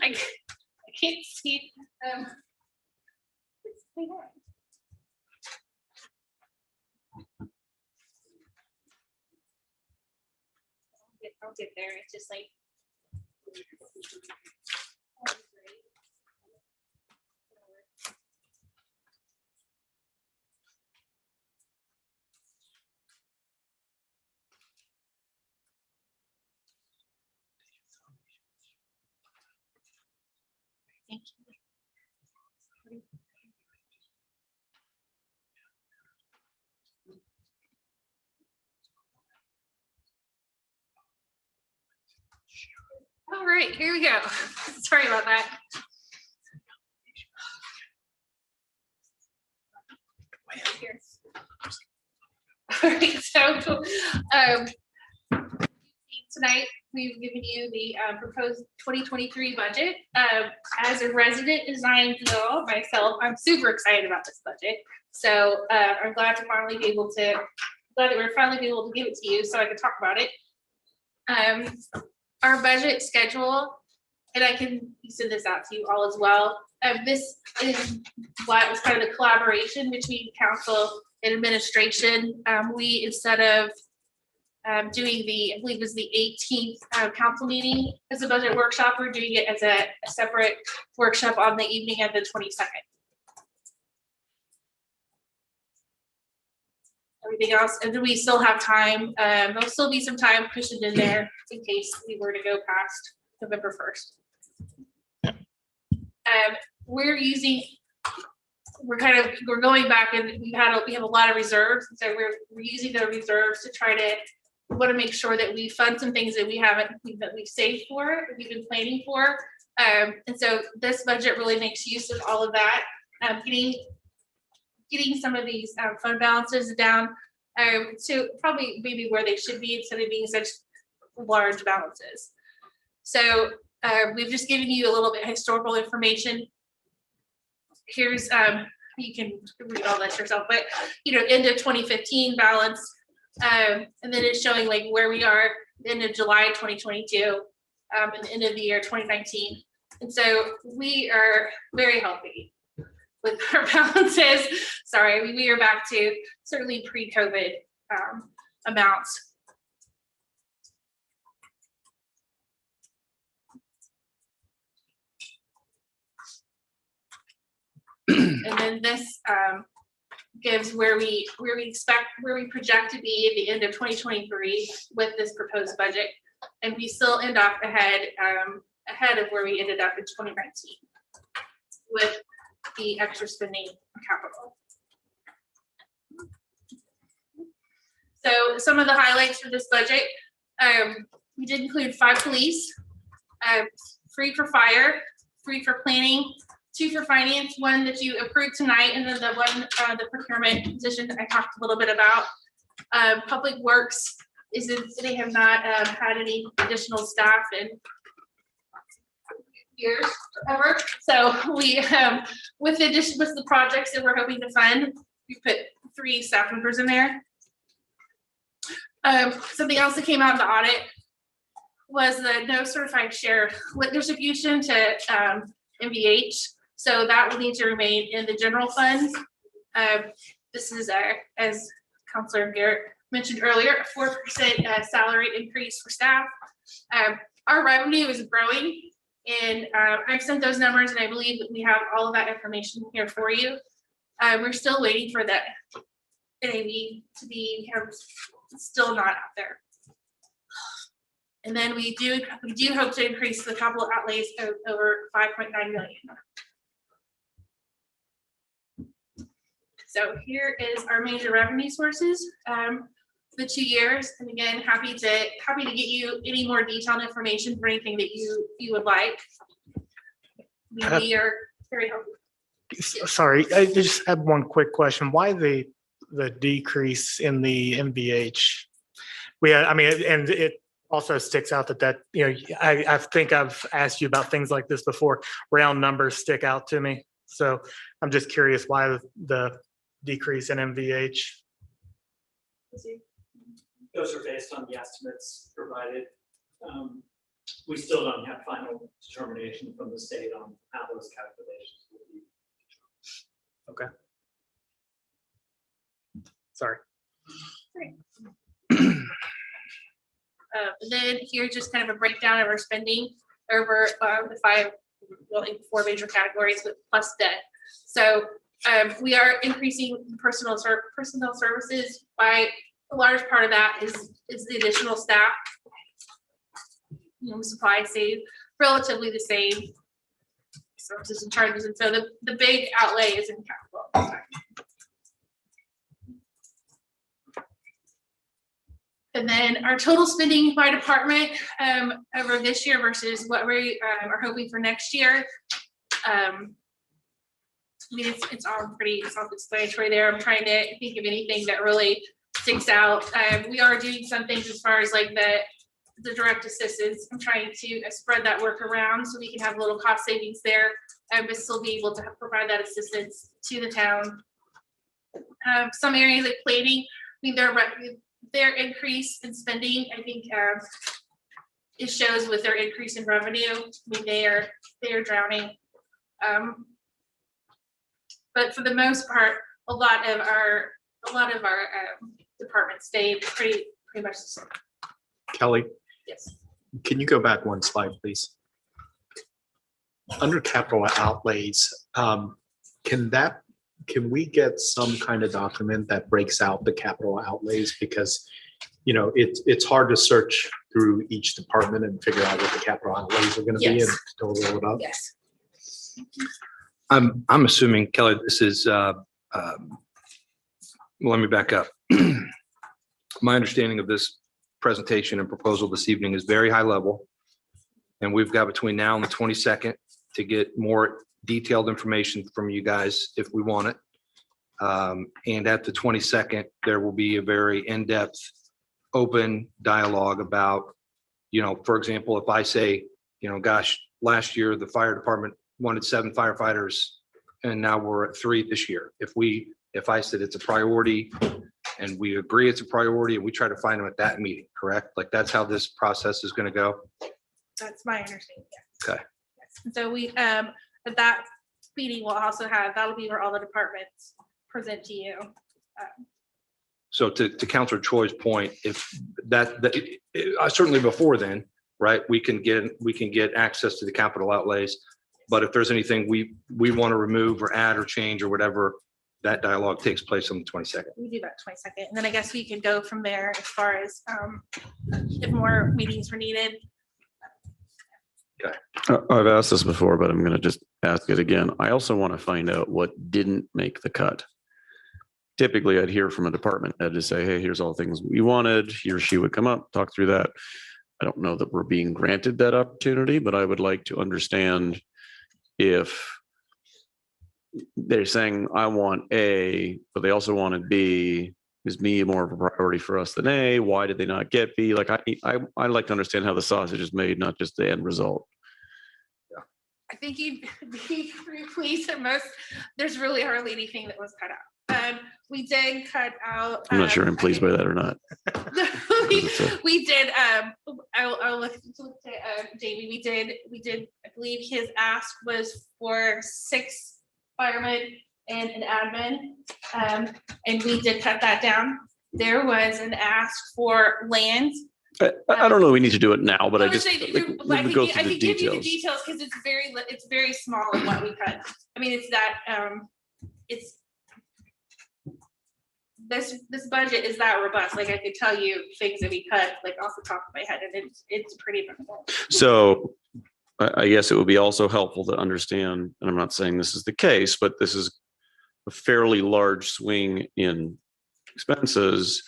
I can't see. I'll get there. It's just like. Thank you. All right, here we go. Sorry about that. All right, so tonight we've given you the proposed 2023 budget. As a resident in Zionsville myself, I'm super excited about this budget. So I'm glad to finally be able to, glad that we're finally be able to give it to you so I can talk about it. Our budget schedule, and I can send this out to you all as well. This is what was kind of the collaboration between council and administration. We, instead of doing the, I believe it was the 18th council meeting as a budget workshop, we're doing it as a separate workshop on the evening of the 22nd. Everything else, and then we still have time. There'll still be some time cushioned in there in case we were to go past November 1st. We're going back, and we have a lot of reserves, so we're using the reserves to try to, we want to make sure that we fund some things that we've saved for, that we've been planning for. And so this budget really makes use of all of that, getting some of these fund balances down to probably maybe where they should be instead of being such large balances. So we've just given you a little bit of historical information. Here's, you can read all that yourself, but end of 2015 balance, and then it's showing like where we are end of July 2022, and the end of the year 2019. And so we are very healthy with our balances. Sorry, we are back to certainly pre-COVID amounts. And then this gives where we project to be at the end of 2023 with this proposed budget, and we still end up ahead of where we ended up in 2019 with the extra spending capital. So some of the highlights for this budget, we did include 5 police, 3 for fire, 3 for planning, 2 for finance, 1 that you approved tonight, and then the one, the procurement position that I talked a little bit about. Public works they have not had any additional staff in years ever. So we, with the projects that we're hoping to fund, we put 3 staff members in there. Something else that came out in the audit was the no certified share distribution to MVH. So that will need to remain in the general fund. This is as Counselor Garrett mentioned earlier, a 4% salary increase for staff. Our revenue is growing, and I've sent those numbers, and I believe that we have all of that information here for you. We're still waiting for that NAV to be still not out there. And then we do hope to increase the capital outlays over 5.9 million. So here is our major revenue sources for the 2 years. And again, happy to get you any more detailed information for anything that you would like. We are very helpful. Sorry, I just have one quick question. Why the decrease in the MVH? I mean, and it also sticks out that, you know, I think I've asked you about things like this before. Round numbers stick out to me. So I'm just curious why the decrease in MVH. Those are based on the estimates provided. We still don't have final determination from the state on how those calculations will be. Okay. Sorry. Then here's just kind of a breakdown of our spending over the 4 major categories with plus debt. So we are increasing personal services by a large part of that is the additional staff. Supply stayed relatively the same, services and charges, and so the big outlay is in capital. And then our total spending by department over this year versus what we are hoping for next year. I mean, it's all pretty self-explanatory there. I'm trying to think of anything that really sticks out. We are doing some things as far as like the direct assistance. I'm trying to spread that work around so we can have a little cost savings there, but still be able to provide that assistance to the town. Some areas like planning, I mean, their increase in spending, I think it shows with their increase in revenue. I mean, they are drowning. But for the most part, a lot of our departments stayed pretty much the same. Kelly, Yes. can you go back one slide, please? Under capital outlays, can we get some kind of document that breaks out the capital outlays? Because, you know, it's hard to search through each department and figure out what the capital outlays are going to be and total it up. Yes. I'm assuming, Kelly, this is, let me back up. My understanding of this presentation and proposal this evening is very high level. And we've got between now and the 22nd to get more detailed information from you guys if we want it. And at the 22nd, there will be a very in-depth, open dialogue about, you know, for example, if I say, you know, gosh, last year the fire department wanted 7 firefighters and now we're at 3 this year. If I said it's a priority and we agree it's a priority and we try to find them at that meeting, correct? Like that's how this process is going to go? That's my understanding. Yes. Okay. Yes. So we, at that meeting, we'll also have, that'll be where all the departments present to you. So to Councilor Troy's point, if certainly before then, right, we can get access to the capital outlays. But if there's anything we want to remove or add or change or whatever, that dialogue takes place on the 22nd. We do that 22nd, and then I guess we can go from there as far as if more meetings were needed. Okay. I've asked this before, but I'm going to just ask it again. I also want to find out what didn't make the cut. Typically, I'd hear from a department head to say, hey, here's all the things we wanted. He or she would come up, talk through that. I don't know that we're being granted that opportunity, but I would like to understand if they're saying, I want A, but they also wanted B. Is B more of a priority for us than A? Why did they not get B? Like I like to understand how the sausage is made, not just the end result. I think you'd be pretty pleased that there's really hardly anything that was cut out. We did cut out. I'm not sure I'm pleased by that or not. we did. I'll look at Jamie. We did. I believe his ask was for 6 firemen and an admin, and we did cut that down. there was an ask for land. I don't know, we need to do it now, but I would just, say like, that I we could go gi- through I the could give you the details. details because it's very small in what we cut. I mean, it's that, it's, this budget is that robust. Like I could tell you things that we cut like off the top of my head, and it's pretty minimal. So I guess it would be also helpful to understand, and I'm not saying this is the case, but this is a fairly large swing in expenses.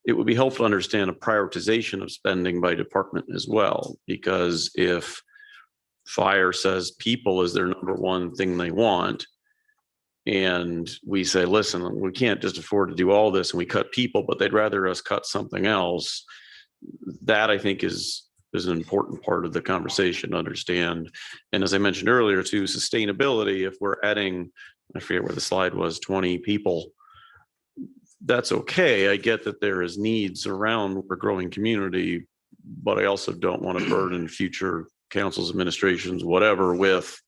It would be helpful to understand a prioritization of spending by department as well, because if fire says people is their number one thing they want, and we say, listen, we can't just afford to do all this, and we cut people, but they'd rather us cut something else, that I think is an important part of the conversation to understand. And as I mentioned earlier too, sustainability, if we're adding, I forget where the slide was, 20 people, that's okay. I get that there is needs around a growing community, but I also don't want to burden future councils, administrations, whatever, with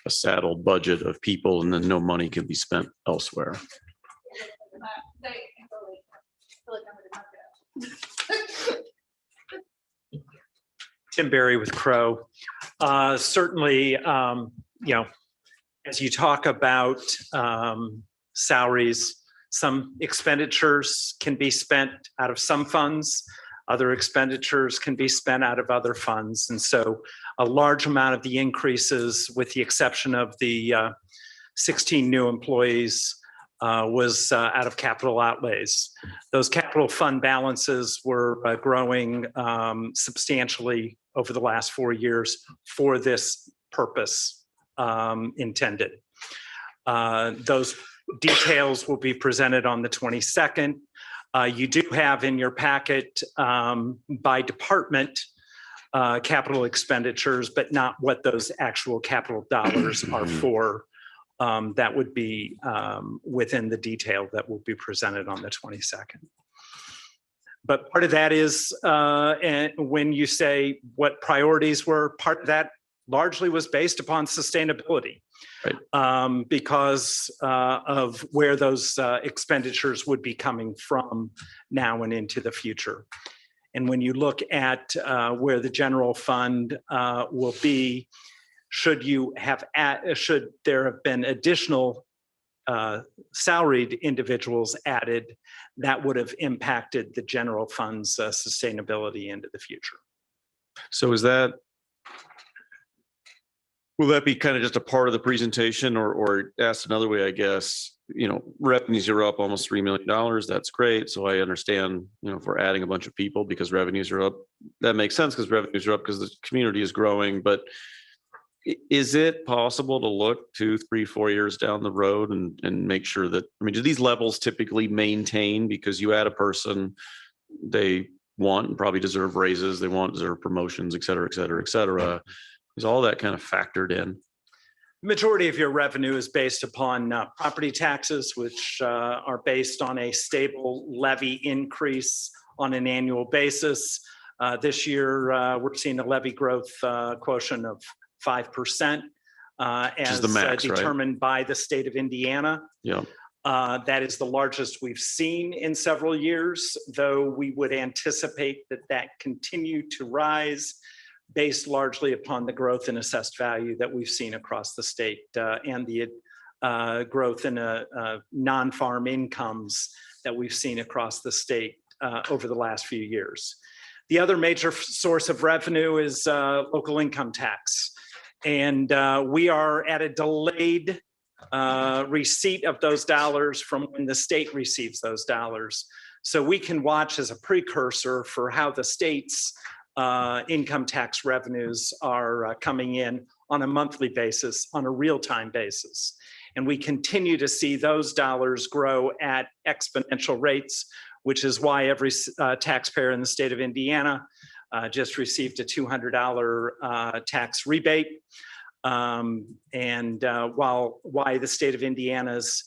a saddled budget of people and then no money can be spent elsewhere. Tim Berry with Crow. Certainly, as you talk about salaries, some expenditures can be spent out of some funds, other expenditures can be spent out of other funds. And so a large amount of the increases, with the exception of the 16 new employees, was out of capital outlays. Those capital fund balances were growing substantially over the last 4 years for this purpose intended. Those details will be presented on the 22nd. You do have in your packet by department capital expenditures, but not what those actual capital dollars are for. That would be within the detail that will be presented on the 22nd. But part of that is, and when you say what priorities were, part of that largely was based upon sustainability. Right. Because of where those expenditures would be coming from now and into the future. And when you look at where the general fund will be, should there have been additional salaried individuals added, that would have impacted the general fund's sustainability into the future. So will that be kind of just a part of the presentation, or asked another way, I guess, revenues are up almost $3 million. That's great. So I understand, if we're adding a bunch of people because revenues are up, that makes sense because revenues are up because the community is growing. But is it possible to look 2, 3, 4 years down the road and make sure that, do these levels typically maintain because you add a person, they want and probably deserve raises, they deserve promotions, et cetera, et cetera, et cetera. Is all that kind of factored in? The majority of your revenue is based upon property taxes, which are based on a stable levy increase on an annual basis. This year, we're seeing a levy growth quotient of 5%, as the max, determined by the state of Indiana. Yeah. That is the largest we've seen in several years, though we would anticipate that continue to rise based largely upon the growth in assessed value that we've seen across the state and the growth in non-farm incomes that we've seen across the state over the last few years. The other major source of revenue is local income tax. And we are at a delayed receipt of those dollars from when the state receives those dollars. So we can watch as a precursor for how the state's income tax revenues are coming in on a monthly basis, on a real-time basis. And we continue to see those dollars grow at exponential rates, which is why every taxpayer in the state of Indiana just received a $200 tax rebate. Why the state of Indiana's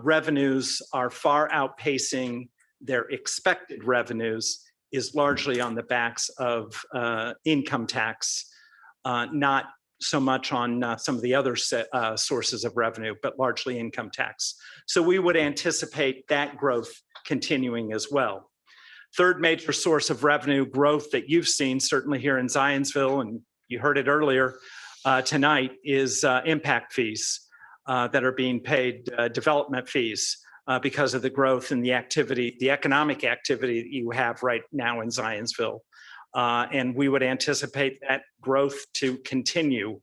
revenues are far outpacing their expected revenues is largely on the backs of income tax, not so much on some of the other sources of revenue, but largely income tax. So we would anticipate that growth continuing as well. Third major source of revenue growth that you've seen, certainly here in Zionsville, and you heard it earlier tonight, is impact fees that are being paid, development fees, because of the growth in the activity, the economic activity that you have right now in Zionsville. And we would anticipate that growth to continue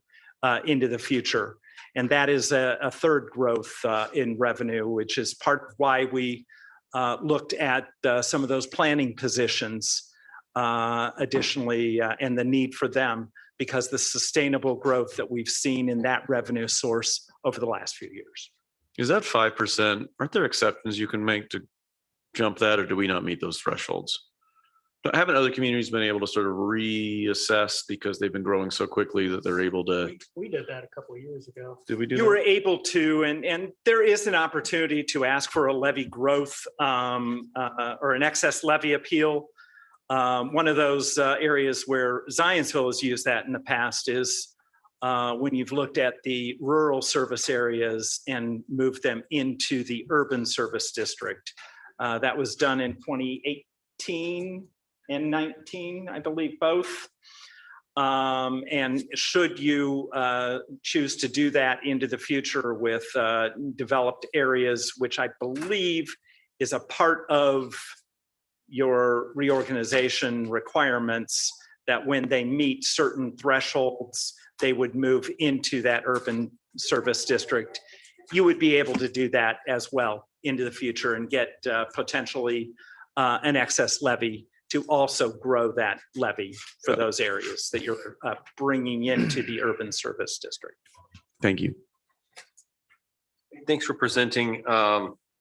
into the future. And that is a third growth in revenue, which is part of why we looked at some of those planning positions additionally, and the need for them, because the sustainable growth that we've seen in that revenue source over the last few years. Is that 5%? Aren't there exceptions you can make to jump that, or do we not meet those thresholds? Haven't other communities been able to sort of reassess because they've been growing so quickly that they're able to? We did that a couple of years ago. Did we do You that? were able to, and there is an opportunity to ask for a levy growth or an excess levy appeal. One of those areas where Zionsville has used that in the past is when you've looked at the rural service areas and moved them into the urban service district. That was done in 2018 and 19, I believe both. And should you choose to do that into the future with developed areas, which I believe is a part of your reorganization requirements, that when they meet certain thresholds, they would move into that urban service district. You would be able to do that as well into the future and get potentially an excess levy to also grow that levy for those areas that you're bringing into the urban service district. Thank you. Thanks for presenting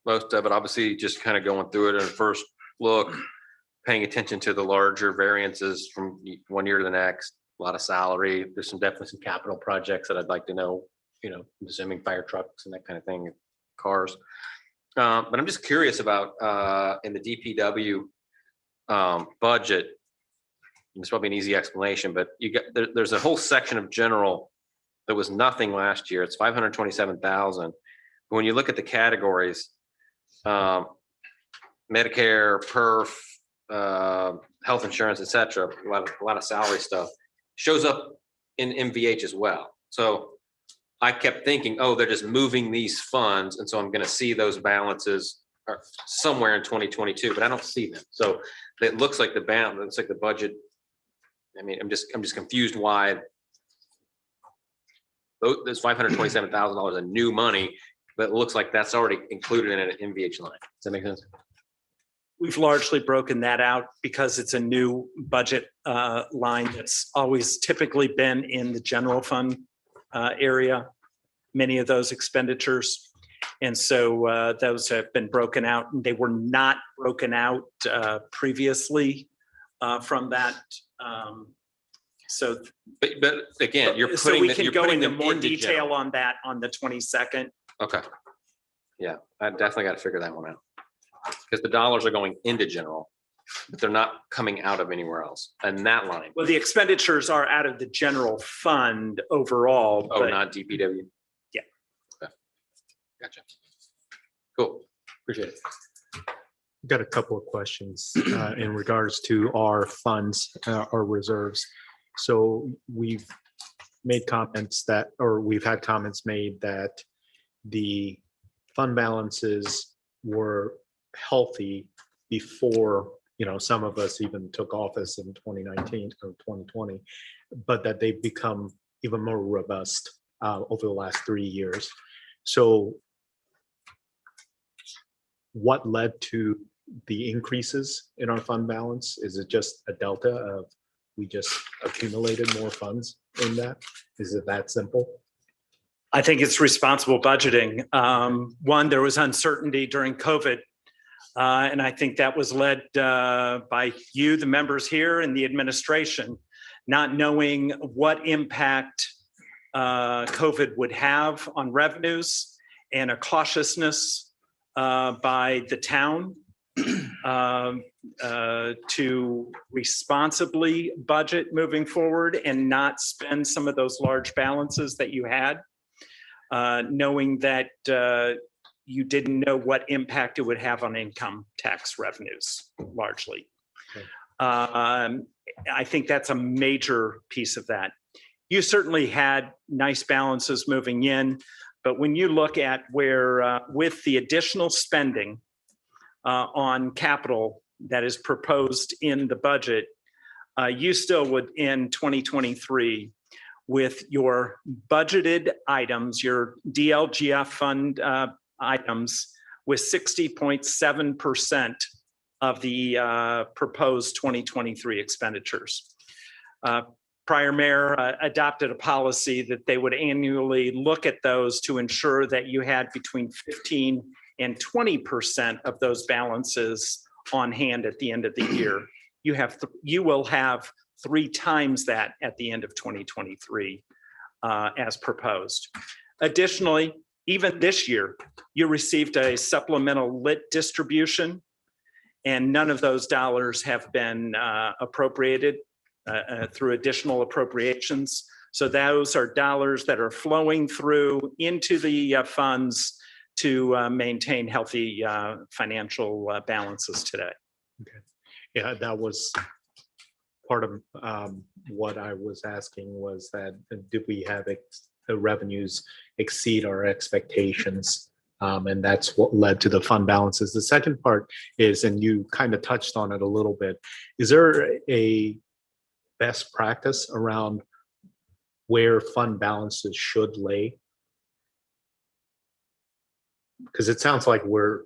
most of it. Obviously, just kind of going through it at first look, paying attention to the larger variances from one year to the next. A lot of salary. There's definitely some capital projects that I'd like to know, I'm assuming fire trucks and that kind of thing, cars. But I'm just curious about in the DPW budget. It's probably an easy explanation, but there's a whole section of general that was nothing last year. It's 527,000. But when you look at the categories, Medicare, perf, health insurance, et cetera, a lot of salary stuff shows up in MVH as well. So I kept thinking, oh, they're just moving these funds, and so I'm going to see those balances somewhere in 2022, but I don't see them. So it looks like the balance, it's like the budget. I mean, I'm just confused why there's $527,000 of new money, but it looks like that's already included in an MVH line. Does that make sense? We've largely broken that out because it's a new budget line that's always typically been in the general fund area, many of those expenditures. And so those have been broken out. They were not broken out previously from that. But again, you're putting we can go into more into detail general. on that on the 22nd. Okay. Yeah, I definitely got to figure that one out. Because the dollars are going into general, but they're not coming out of anywhere else. And that line. Well, the expenditures are out of the general fund overall. Oh, but not DPW? Yeah. Okay. Gotcha. Cool. Appreciate it. I've got a couple of questions in regards to our funds, our reserves. So we've made comments that, or we've had comments made that the fund balances were healthy before, some of us even took office in 2019 or 2020, but that they've become even more robust over the last 3 years. So what led to the increases in our fund balance? Is it just a delta of we just accumulated more funds in that? Is it that simple? I think it's responsible budgeting. One, there was uncertainty during COVID. And I think that was led by you, the members here, and the administration, not knowing what impact COVID would have on revenues, and a cautiousness by the town to responsibly budget moving forward and not spend some of those large balances that you had, knowing that you didn't know what impact it would have on income tax revenues largely. I think that's a major piece of that. You certainly had nice balances moving in, but when you look at where with the additional spending on capital that is proposed in the budget, you still would end 2023 with your budgeted items, your DLGF fund items, with 60.7% of the proposed 2023 expenditures. Prior mayor adopted a policy that they would annually look at those to ensure that you had between 15 and 20% of those balances on hand at the end of the year. You will have 3 times that at the end of 2023 as proposed. Additionally, even this year, you received a supplemental lit distribution, and none of those dollars have been appropriated through additional appropriations. So those are dollars that are flowing through into the funds to maintain healthy financial balances today. Okay. Yeah, that was part of what I was asking, was that did we have the revenues exceed our expectations? And that's what led to the fund balances. The second part is, and you kind of touched on it a little bit, is there a best practice around where fund balances should lay? Because it sounds like we're,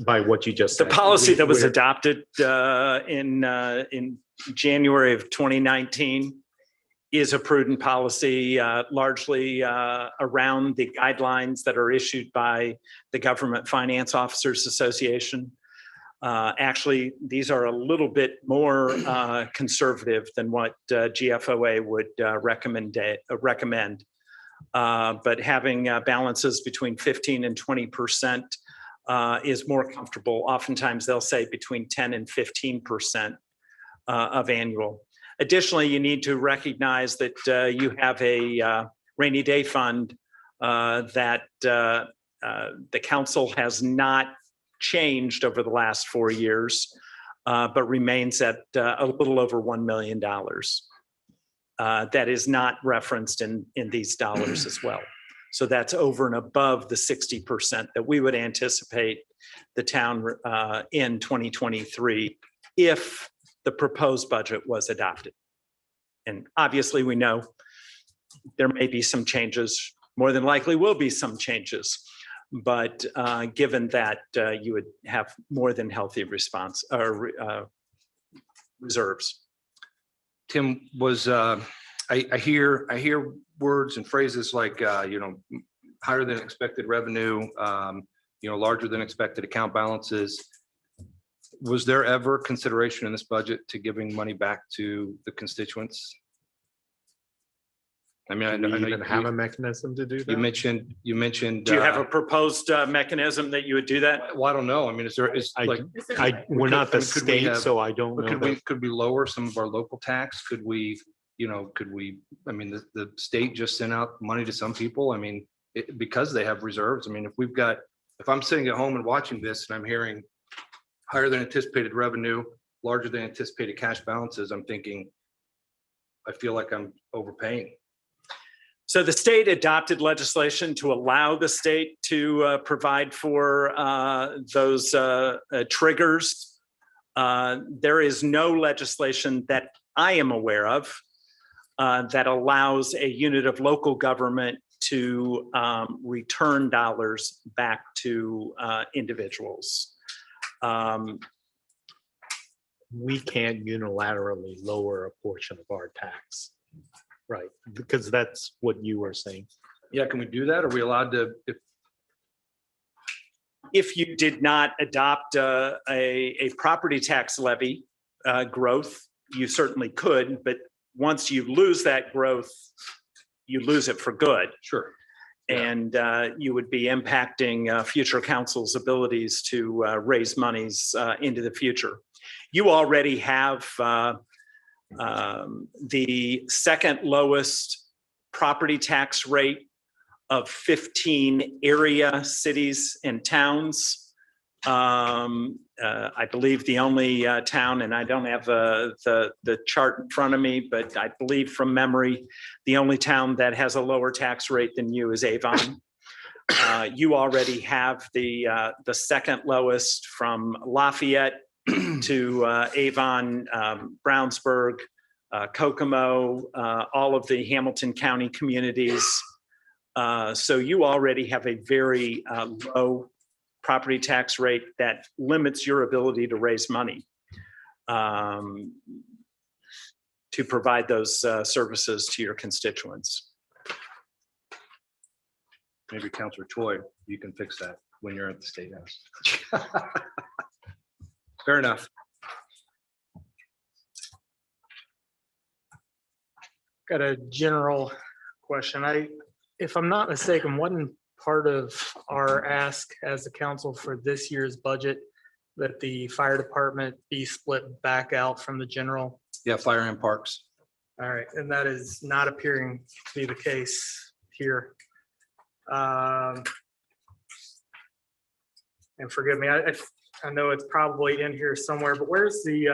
by what you just said. The policy that was adopted in January of 2019 is a prudent policy, largely around the guidelines that are issued by the Government Finance Officers Association. Actually, these are a little bit more conservative than what GFOA would recommend. But having balances between 15 and 20% is more comfortable. Oftentimes, they'll say between 10 and 15% of annual. Additionally, you need to recognize that you have a rainy day fund that the council has not changed over the last 4 years, but remains at a little over $1 million. That is not referenced in these dollars as well. So that's over and above the 60% that we would anticipate the town in 2023 if the proposed budget was adopted. And obviously we know there may be some changes, more than likely will be some changes, but given that you would have more than healthy response or reserves. Tim, was I hear words and phrases like higher than expected revenue, larger than expected account balances. Was there ever consideration in this budget to giving money back to the constituents? I mean, I know you have a mechanism to do that. You mentioned. Do you have a proposed mechanism that you would do that? Well, I don't know. I mean, we're not the state, so I don't know. Could we lower some of our local tax? Could we, I mean, the state just sent out money to some people. I mean, because they have reserves. I mean, if I'm sitting at home and watching this and I'm hearing higher than anticipated revenue, larger than anticipated cash balances, I'm thinking, I feel like I'm overpaying. So the state adopted legislation to allow the state to provide for those triggers. There is no legislation that I am aware of that allows a unit of local government to return dollars back to individuals. We can't unilaterally lower a portion of our tax. Right, because that's what you were saying. Yeah, can we do that? Are we allowed to? If you did not adopt a property tax levy growth, you certainly could, but once you lose that growth, you lose it for good. Sure. And you would be impacting future council's abilities to raise monies into the future. You already have the second lowest property tax rate of 15 area cities and towns. I believe the only town, and I don't have the chart in front of me, but I believe from memory, the only town that has a lower tax rate than you is Avon. You already have the second lowest from Lafayette to Avon, Brownsburg, Kokomo, all of the Hamilton County communities. So you already have a very low property tax rate that limits your ability to raise money to provide those services to your constituents. Maybe Counselor Choi, you can fix that when you're at the State House. Fair enough. Got a general question. If I'm not mistaken, wasn't part of our ask as a council for this year's budget that the fire department be split back out from the general? Yeah, fire and parks. All right, and that is not appearing to be the case here. And forgive me, I know it's probably in here somewhere, but where's the,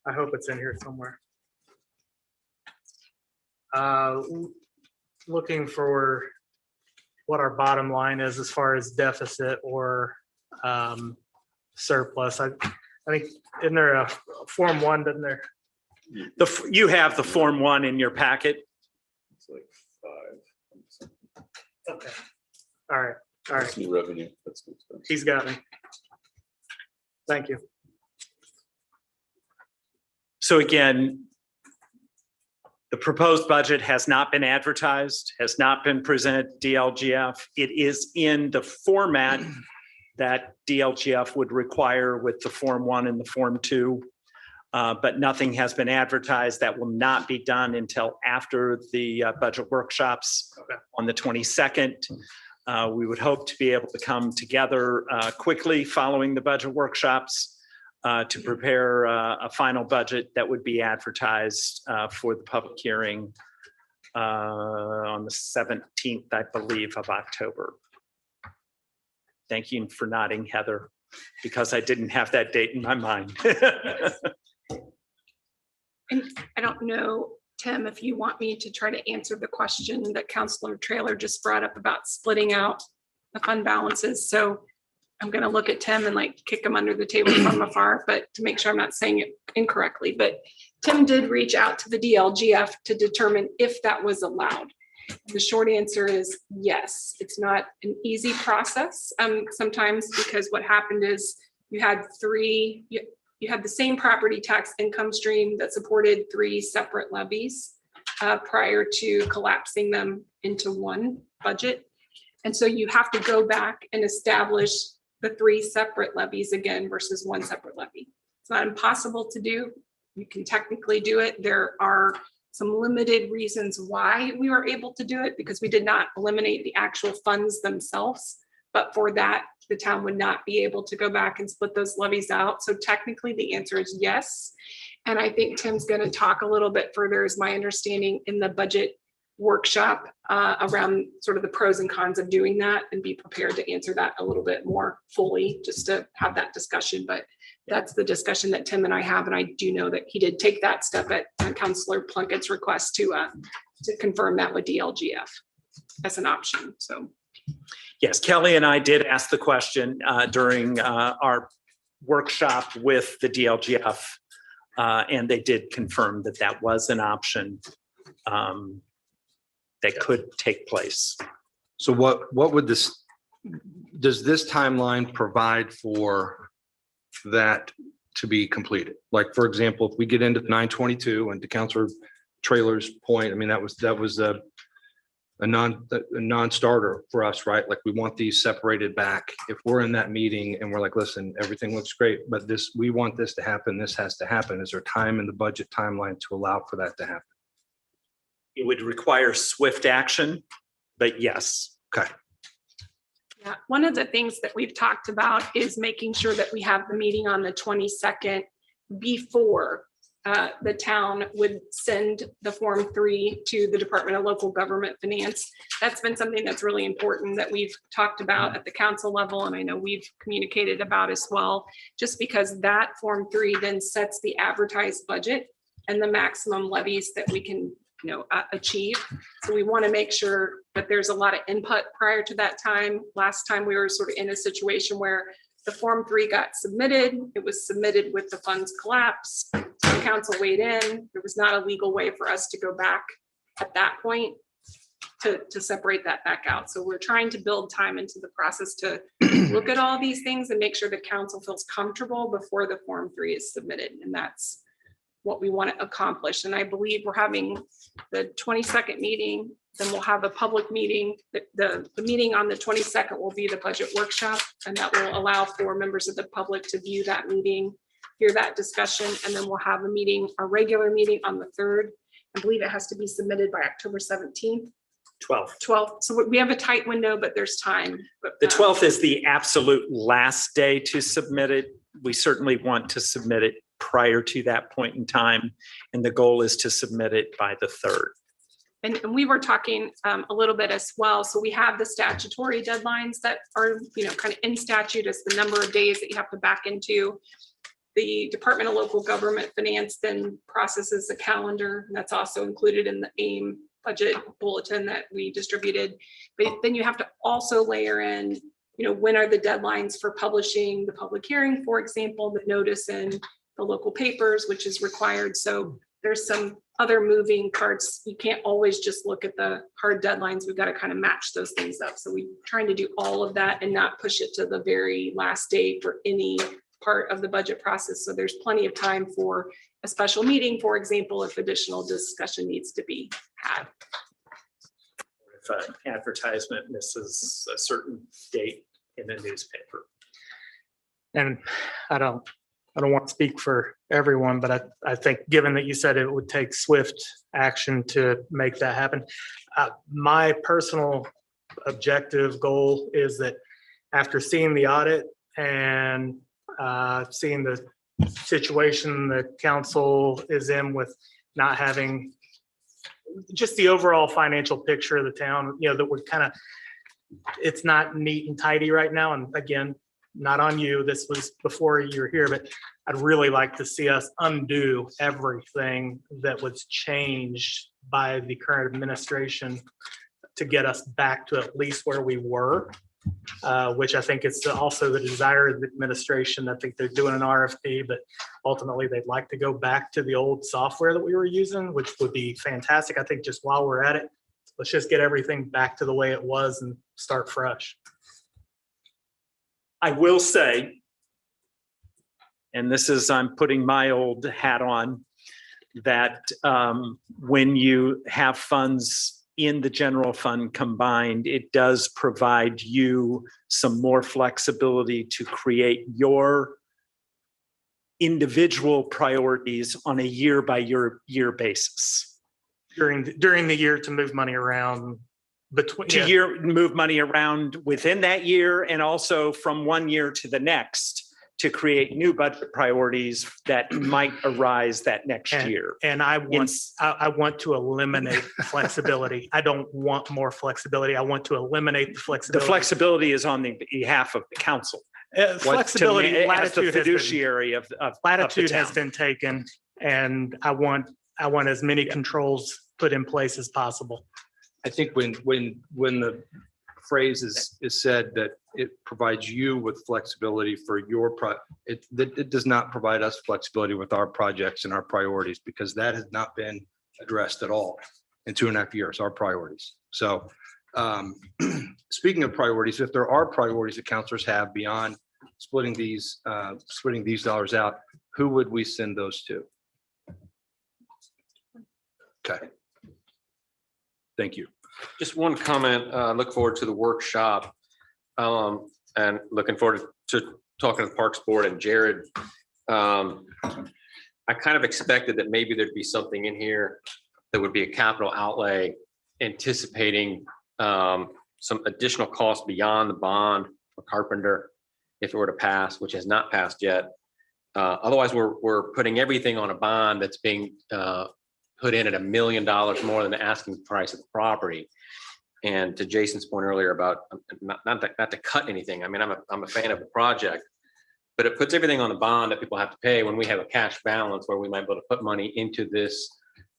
I hope it's in here somewhere. Looking for what our bottom line is as far as deficit or surplus. I think, isn't there a Form 1, doesn't there? You have the Form 1 in your packet. It's like 5. Okay. All right. All right. That's new revenue. That's new expense. He's got me. Thank you. So again, the proposed budget has not been advertised, has not been presented to DLGF. It is in the format that DLGF would require with the Form 1 and the Form 2. But nothing has been advertised. That will not be done until after the budget workshops on the 22nd. We would hope to be able to come together quickly following the budget workshops to prepare a final budget that would be advertised for the public hearing on the 17th, I believe, of October. Thank you for nodding, Heather, because I didn't have that date in my mind. And I don't know, Tim, if you want me to try to answer the question that Councilor Traylor just brought up about splitting out the fund balances. So I'm going to look at Tim and like kick him under the table from afar, but to make sure I'm not saying it incorrectly. But Tim did reach out to the DLGF to determine if that was allowed. The short answer is yes. It's not an easy process sometimes, because what happened is you had you had the same property tax income stream that supported 3 separate levies prior to collapsing them into one budget. And so you have to go back and establish the 3 separate levies again versus 1 separate levy. It's not impossible to do. You can technically do it. There are some limited reasons why we were able to do it, because we did not eliminate the actual funds themselves. But for that, the town would not be able to go back and split those levies out. So technically the answer is yes. And I think Tim's going to talk a little bit further, is my understanding, in the budget workshop around sort of the pros and cons of doing that, and be prepared to answer that a little bit more fully, just to have that discussion. But that's the discussion that Tim and I have. And I do know that he did take that step at Councilor Plunkett's request to confirm that with DLGF as an option. So. Yes, Kelly and I did ask the question during our workshop with the DLGF, and they did confirm that that was an option that could take place. So what would does this timeline provide for that to be completed? Like, for example, if we get into 922, and to Councilor Traylor's point, I mean, that was a non-starter for us, right? Like, we want these separated back. If we're in that meeting and we're like, listen, everything looks great, but we want this to happen, this has to happen. Is there time in the budget timeline to allow for that to happen? It would require swift action, but yes. Okay. Yeah, one of the things that we've talked about is making sure that we have the meeting on the 22nd before the town would send the Form 3 to the Department of Local Government Finance. That's been something that's really important that we've talked about at the council level, and I know we've communicated about as well, just because that Form 3 then sets the advertised budget and the maximum levies that we can achieve. So we want to make sure that there's a lot of input prior to that time. Last time we were sort of in a situation where the Form 3 got submitted. It was submitted with the funds collapse. The council weighed in. There was not a legal way for us to go back at that point to separate that back out. So we're trying to build time into the process to look at all these things and make sure the council feels comfortable before the Form 3 is submitted. And that's what we want to accomplish. And I believe we're having the 22nd meeting, then we'll have a public meeting. The meeting on the 22nd will be the budget workshop, and that will allow for members of the public to view that meeting, hear that discussion, and then we'll have a regular meeting on the 3rd. I believe it has to be submitted by October 17th. 12th. So we have a tight window, but there's time. But The 12th is the absolute last day to submit it. We certainly want to submit it prior to that point in time. And the goal is to submit it by the 3rd. And we were talking a little bit as well. So we have the statutory deadlines that are, kind of in statute as the number of days that you have to back into. The Department of Local Government Finance then processes a calendar, and that's also included in the AIM budget bulletin that we distributed. But then you have to also layer in, when are the deadlines for publishing the public hearing, for example, the notice in the local papers, which is required. So there's some other moving parts. You can't always just look at the hard deadlines. We've got to kind of match those things up. So we're trying to do all of that and not push it to the very last day for any part of the budget process. So there's plenty of time for a special meeting, for example, if additional discussion needs to be had. If an advertisement misses a certain date in a newspaper. And I don't want to speak for everyone, but I think given that you said it would take swift action to make that happen, my personal objective goal is that after seeing the audit and seeing the situation the council is in with not having just the overall financial picture of the town, that we're kind of, it's not neat and tidy right now. And again, not on you, this was before you were here, but I'd really like to see us undo everything that was changed by the current administration to get us back to at least where we were, which I think is also the desire of the administration. I think they're doing an RFP, but ultimately they'd like to go back to the old software that we were using, which would be fantastic. I think just while we're at it, let's just get everything back to the way it was and start fresh. I will say, and this is, I'm putting my old hat on, that when you have funds in the general fund combined, it does provide you some more flexibility to create your individual priorities on a year by year basis. During the year to move money around move money around within that year, and also from one year to the next to create new budget priorities that might arise that next year. And I want to eliminate flexibility. I don't want more flexibility. I want to eliminate the flexibility. The flexibility is on the behalf of the council. Flexibility, as the fiduciary of latitude the town. has been taken, and I want as many controls put in place as possible. I think when the phrase is said that it provides you with flexibility for your it does not provide us flexibility with our projects and our priorities, because that has not been addressed at all in 2.5 years, our priorities. So speaking of priorities, if there are priorities that counselors have beyond splitting these dollars out, who would we send those to? Okay. Thank you. Just one comment. Look forward to the workshop, and looking forward to talking to the Parks Board and Jared. I kind of expected that maybe there'd be something in here that would be a capital outlay, anticipating some additional costs beyond the bond for Carpenter if it were to pass, which has not passed yet. Otherwise, we're putting everything on a bond that's being put in at $1 million more than the asking price of the property. And to Jason's point earlier about not to cut anything. I mean, I'm a fan of the project, but it puts everything on the bond that people have to pay when we have a cash balance where we might be able to put money into this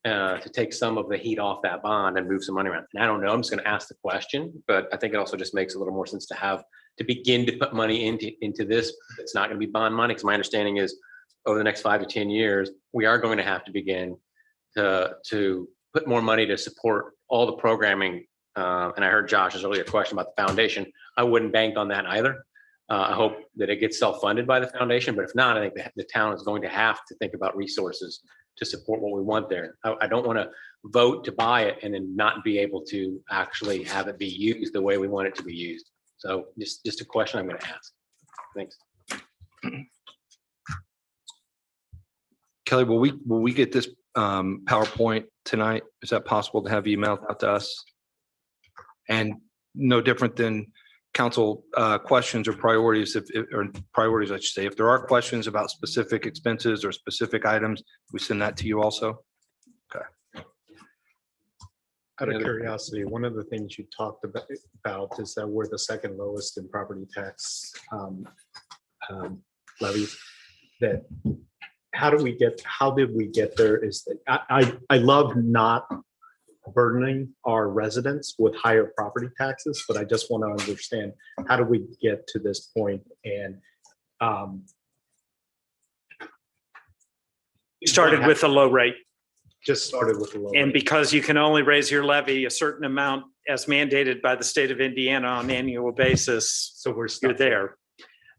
to take some of the heat off that bond and move some money around. And I don't know, I'm just going to ask the question, but I think it also just makes a little more sense to begin to put money into this. It's not going to be bond money, because my understanding is over the next 5 to 10 years, we are going to have to begin to put more money to support all the programming. And I heard Josh's earlier question about the foundation. I wouldn't bank on that either. I hope that it gets self-funded by the foundation, but if not, I think the town is going to have to think about resources to support what we want there. I don't want to vote to buy it and then not be able to actually have it be used the way we want it to be used. So just a question I'm going to ask. Thanks. Kelly, will we get this PowerPoint tonight? Is that possible to have emailed out to us? And no different than council questions or priorities, or priorities, I should say. If there are questions about specific expenses or specific items, we send that to you also. Okay. Out of curiosity, one of the things you talked about is that we're the second lowest in property tax levy. That how did we get there? Is that I love not burdening our residents with higher property taxes, but I just want to understand, how do we get to this point? And Started with a low rate. Just started with a low And rate. because you can only raise your levy a certain amount as mandated by the state of Indiana on an annual basis, So you're there.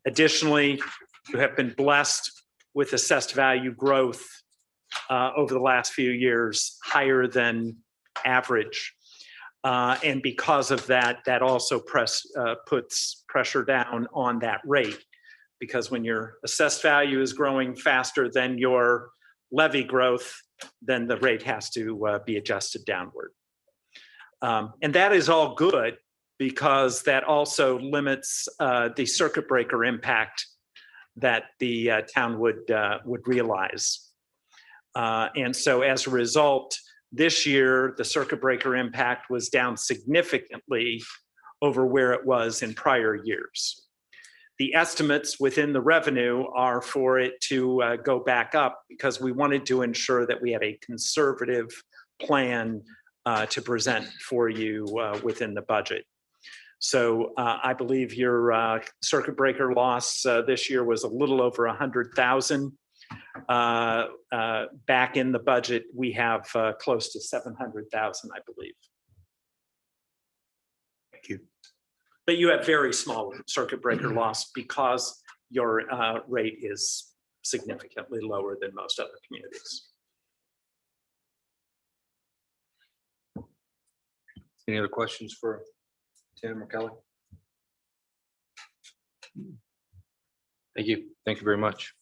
Additionally, you have been blessed with assessed value growth over the last few years, higher than average. And because of that, that also puts pressure down on that rate. Because when your assessed value is growing faster than your levy growth, then the rate has to be adjusted downward. And that is all good, because that also limits the circuit breaker impact that the town would realize. And so as a result, this year, the circuit breaker impact was down significantly over where it was in prior years. The estimates within the revenue are for it to go back up, because we wanted to ensure that we had a conservative plan to present for you within the budget. So I believe your circuit breaker loss this year was a little over 100,000. Back in the budget, we have close to 700,000, I believe. Thank you. But you have very small circuit breaker loss because your rate is significantly lower than most other communities. Any other questions for Tim or Kelly? Thank you. Thank you very much.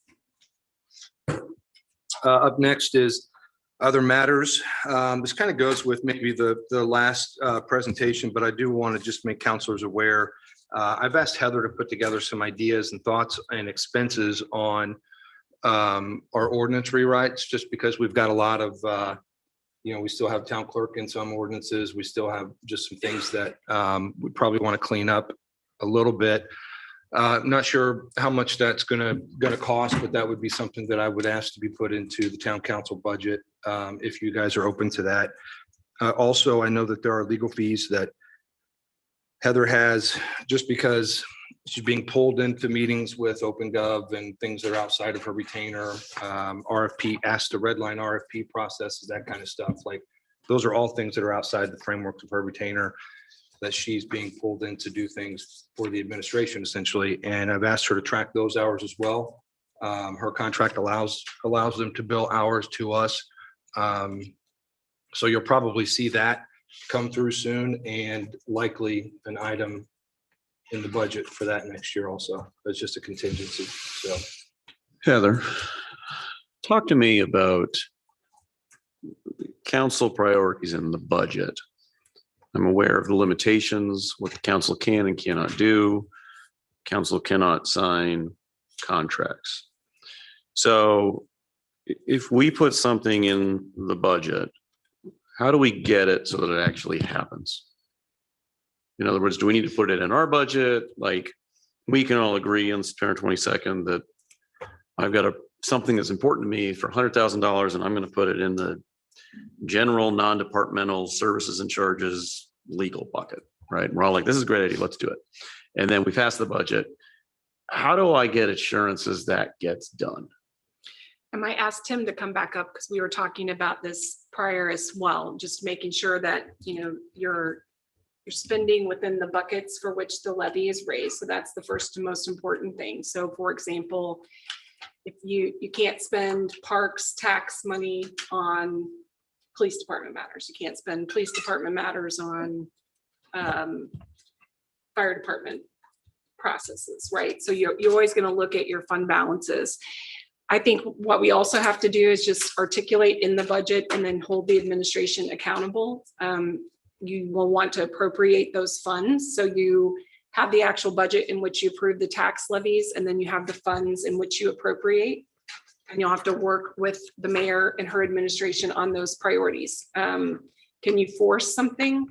Up next is other matters. This kind of goes with maybe the last presentation, but I do want to just make counselors aware. I've asked Heather to put together some ideas and thoughts and expenses on our ordinance rewrites, just because we've got a lot of, we still have town clerk in some ordinances. We still have just some things that we probably want to clean up a little bit. Not sure how much that's gonna cost, but that would be something that I would ask to be put into the town council budget, if you guys are open to that. Also, I know that there are legal fees that Heather has, just because she's being pulled into meetings with OpenGov and things that are outside of her retainer, RFP, asked to redline RFP processes, that kind of stuff. Like, those are all things that are outside the framework of her retainer, that she's being pulled in to do things for the administration, essentially. And I've asked her to track those hours as well. Her contract allows them to bill hours to us. So you'll probably see that come through soon, and likely an item in the budget for that next year also. It's just a contingency, so. Heather, talk to me about council priorities in the budget. I'm aware of the limitations, what the council can and cannot do. Council cannot sign contracts. So if we put something in the budget, how do we get it so that it actually happens? In other words, do we need to put it in our budget? Like, we can all agree on September 22nd that I've got something that's important to me for $100,000 and I'm going to put it in the general non-departmental services and charges legal bucket, right? We're all like, this is a great idea, let's do it. And then we pass the budget. How do I get assurances that gets done? I might ask Tim to come back up because we were talking about this prior as well, just making sure that, you're spending within the buckets for which the levy is raised. So that's the first and most important thing. So for example, if you can't spend parks tax money on police department matters, you can't spend police department matters on fire department processes, right? So you're always going to look at your fund balances. I think what we also have to do is just articulate in the budget and then hold the administration accountable. You will want to appropriate those funds. So you have the actual budget in which you approve the tax levies, and then you have the funds in which you appropriate. And you'll have to work with the mayor and her administration on those priorities. Can you force something?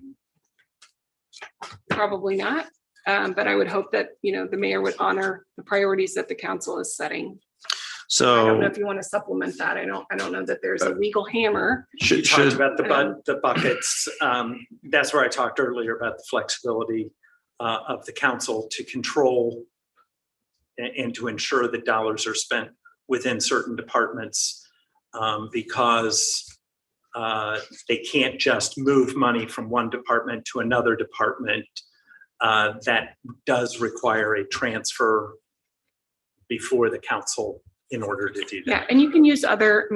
Probably not. But I would hope that, the mayor would honor the priorities that the council is setting. I don't know if you want to supplement that. I don't know that there's a legal hammer. You talked about the buckets. That's where I talked earlier about the flexibility of the council to control and to ensure that dollars are spent within certain departments, because they can't just move money from one department to another department. That does require a transfer before the council in order to do that. Yeah, and you can use other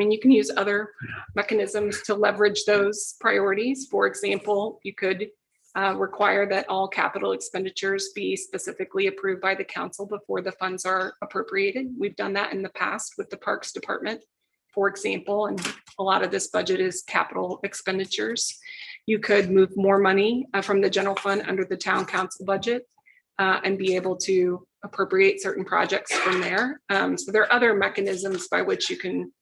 mechanisms to leverage those priorities. For example, you could require that all capital expenditures be specifically approved by the council before the funds are appropriated. We've done that in the past with the Parks Department, for example, and a lot of this budget is capital expenditures. You could move more money from the general fund under the town council budget and be able to appropriate certain projects from there. So there are other mechanisms by which you can,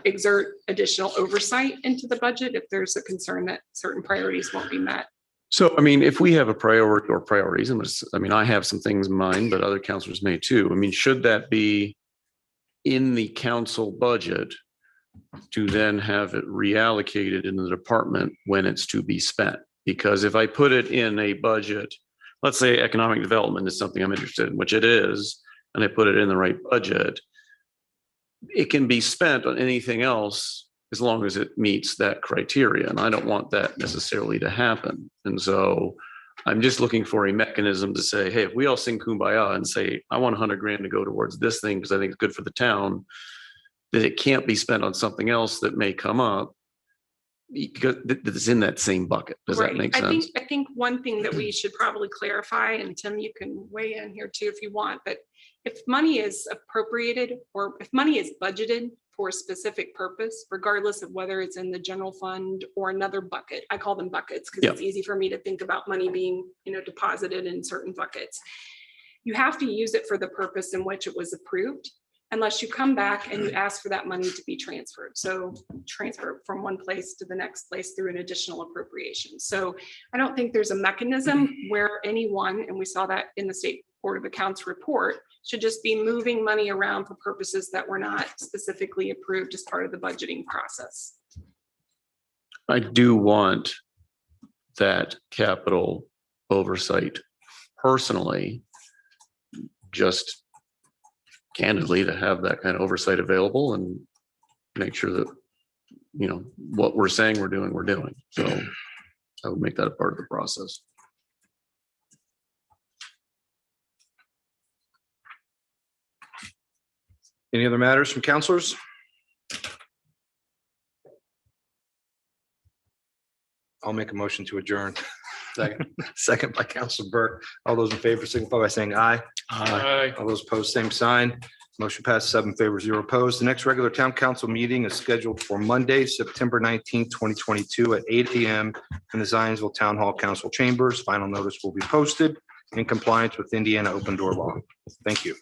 exert additional oversight into the budget if there's a concern that certain priorities won't be met. So, if we have a priority or priorities, I have some things in mind, but other councilors may too. Should that be in the council budget to then have it reallocated in the department when it's to be spent? Because if I put it in a budget, let's say economic development is something I'm interested in, which it is, and I put it in the right budget, it can be spent on anything else as long as it meets that criteria. And I don't want that necessarily to happen. And so I'm just looking for a mechanism to say, hey, if we all sing Kumbaya and say, I want $100,000 to go towards this thing because I think it's good for the town, that it can't be spent on something else that may come up because it's in that same bucket. Does that make sense? I think one thing that we should probably clarify, and Tim, you can weigh in here too if you want, but if money is appropriated or if money is budgeted for a specific purpose, regardless of whether it's in the general fund or another bucket, I call them buckets because it's easy for me to think about money being, deposited in certain buckets. You have to use it for the purpose in which it was approved, unless you come back and you ask for that money to be transferred. So transfer from one place to the next place through an additional appropriation. So I don't think there's a mechanism where anyone, and we saw that in the State Board of Accounts report, should just be moving money around for purposes that were not specifically approved as part of the budgeting process. I do want that capital oversight personally, just candidly, to have that kind of oversight available and make sure that, what we're saying we're doing. So I would make that a part of the process. Any other matters from councilors? I'll make a motion to adjourn. Second by Councilor Burke. All those in favor signify by saying aye. Aye. All those opposed, same sign. Motion passed 7 in favor, 0 opposed. The next regular town council meeting is scheduled for Monday, September 19th, 2022 at 8 a.m. in the Zionsville Town Hall Council Chambers. Final notice will be posted in compliance with Indiana open door law. Thank you.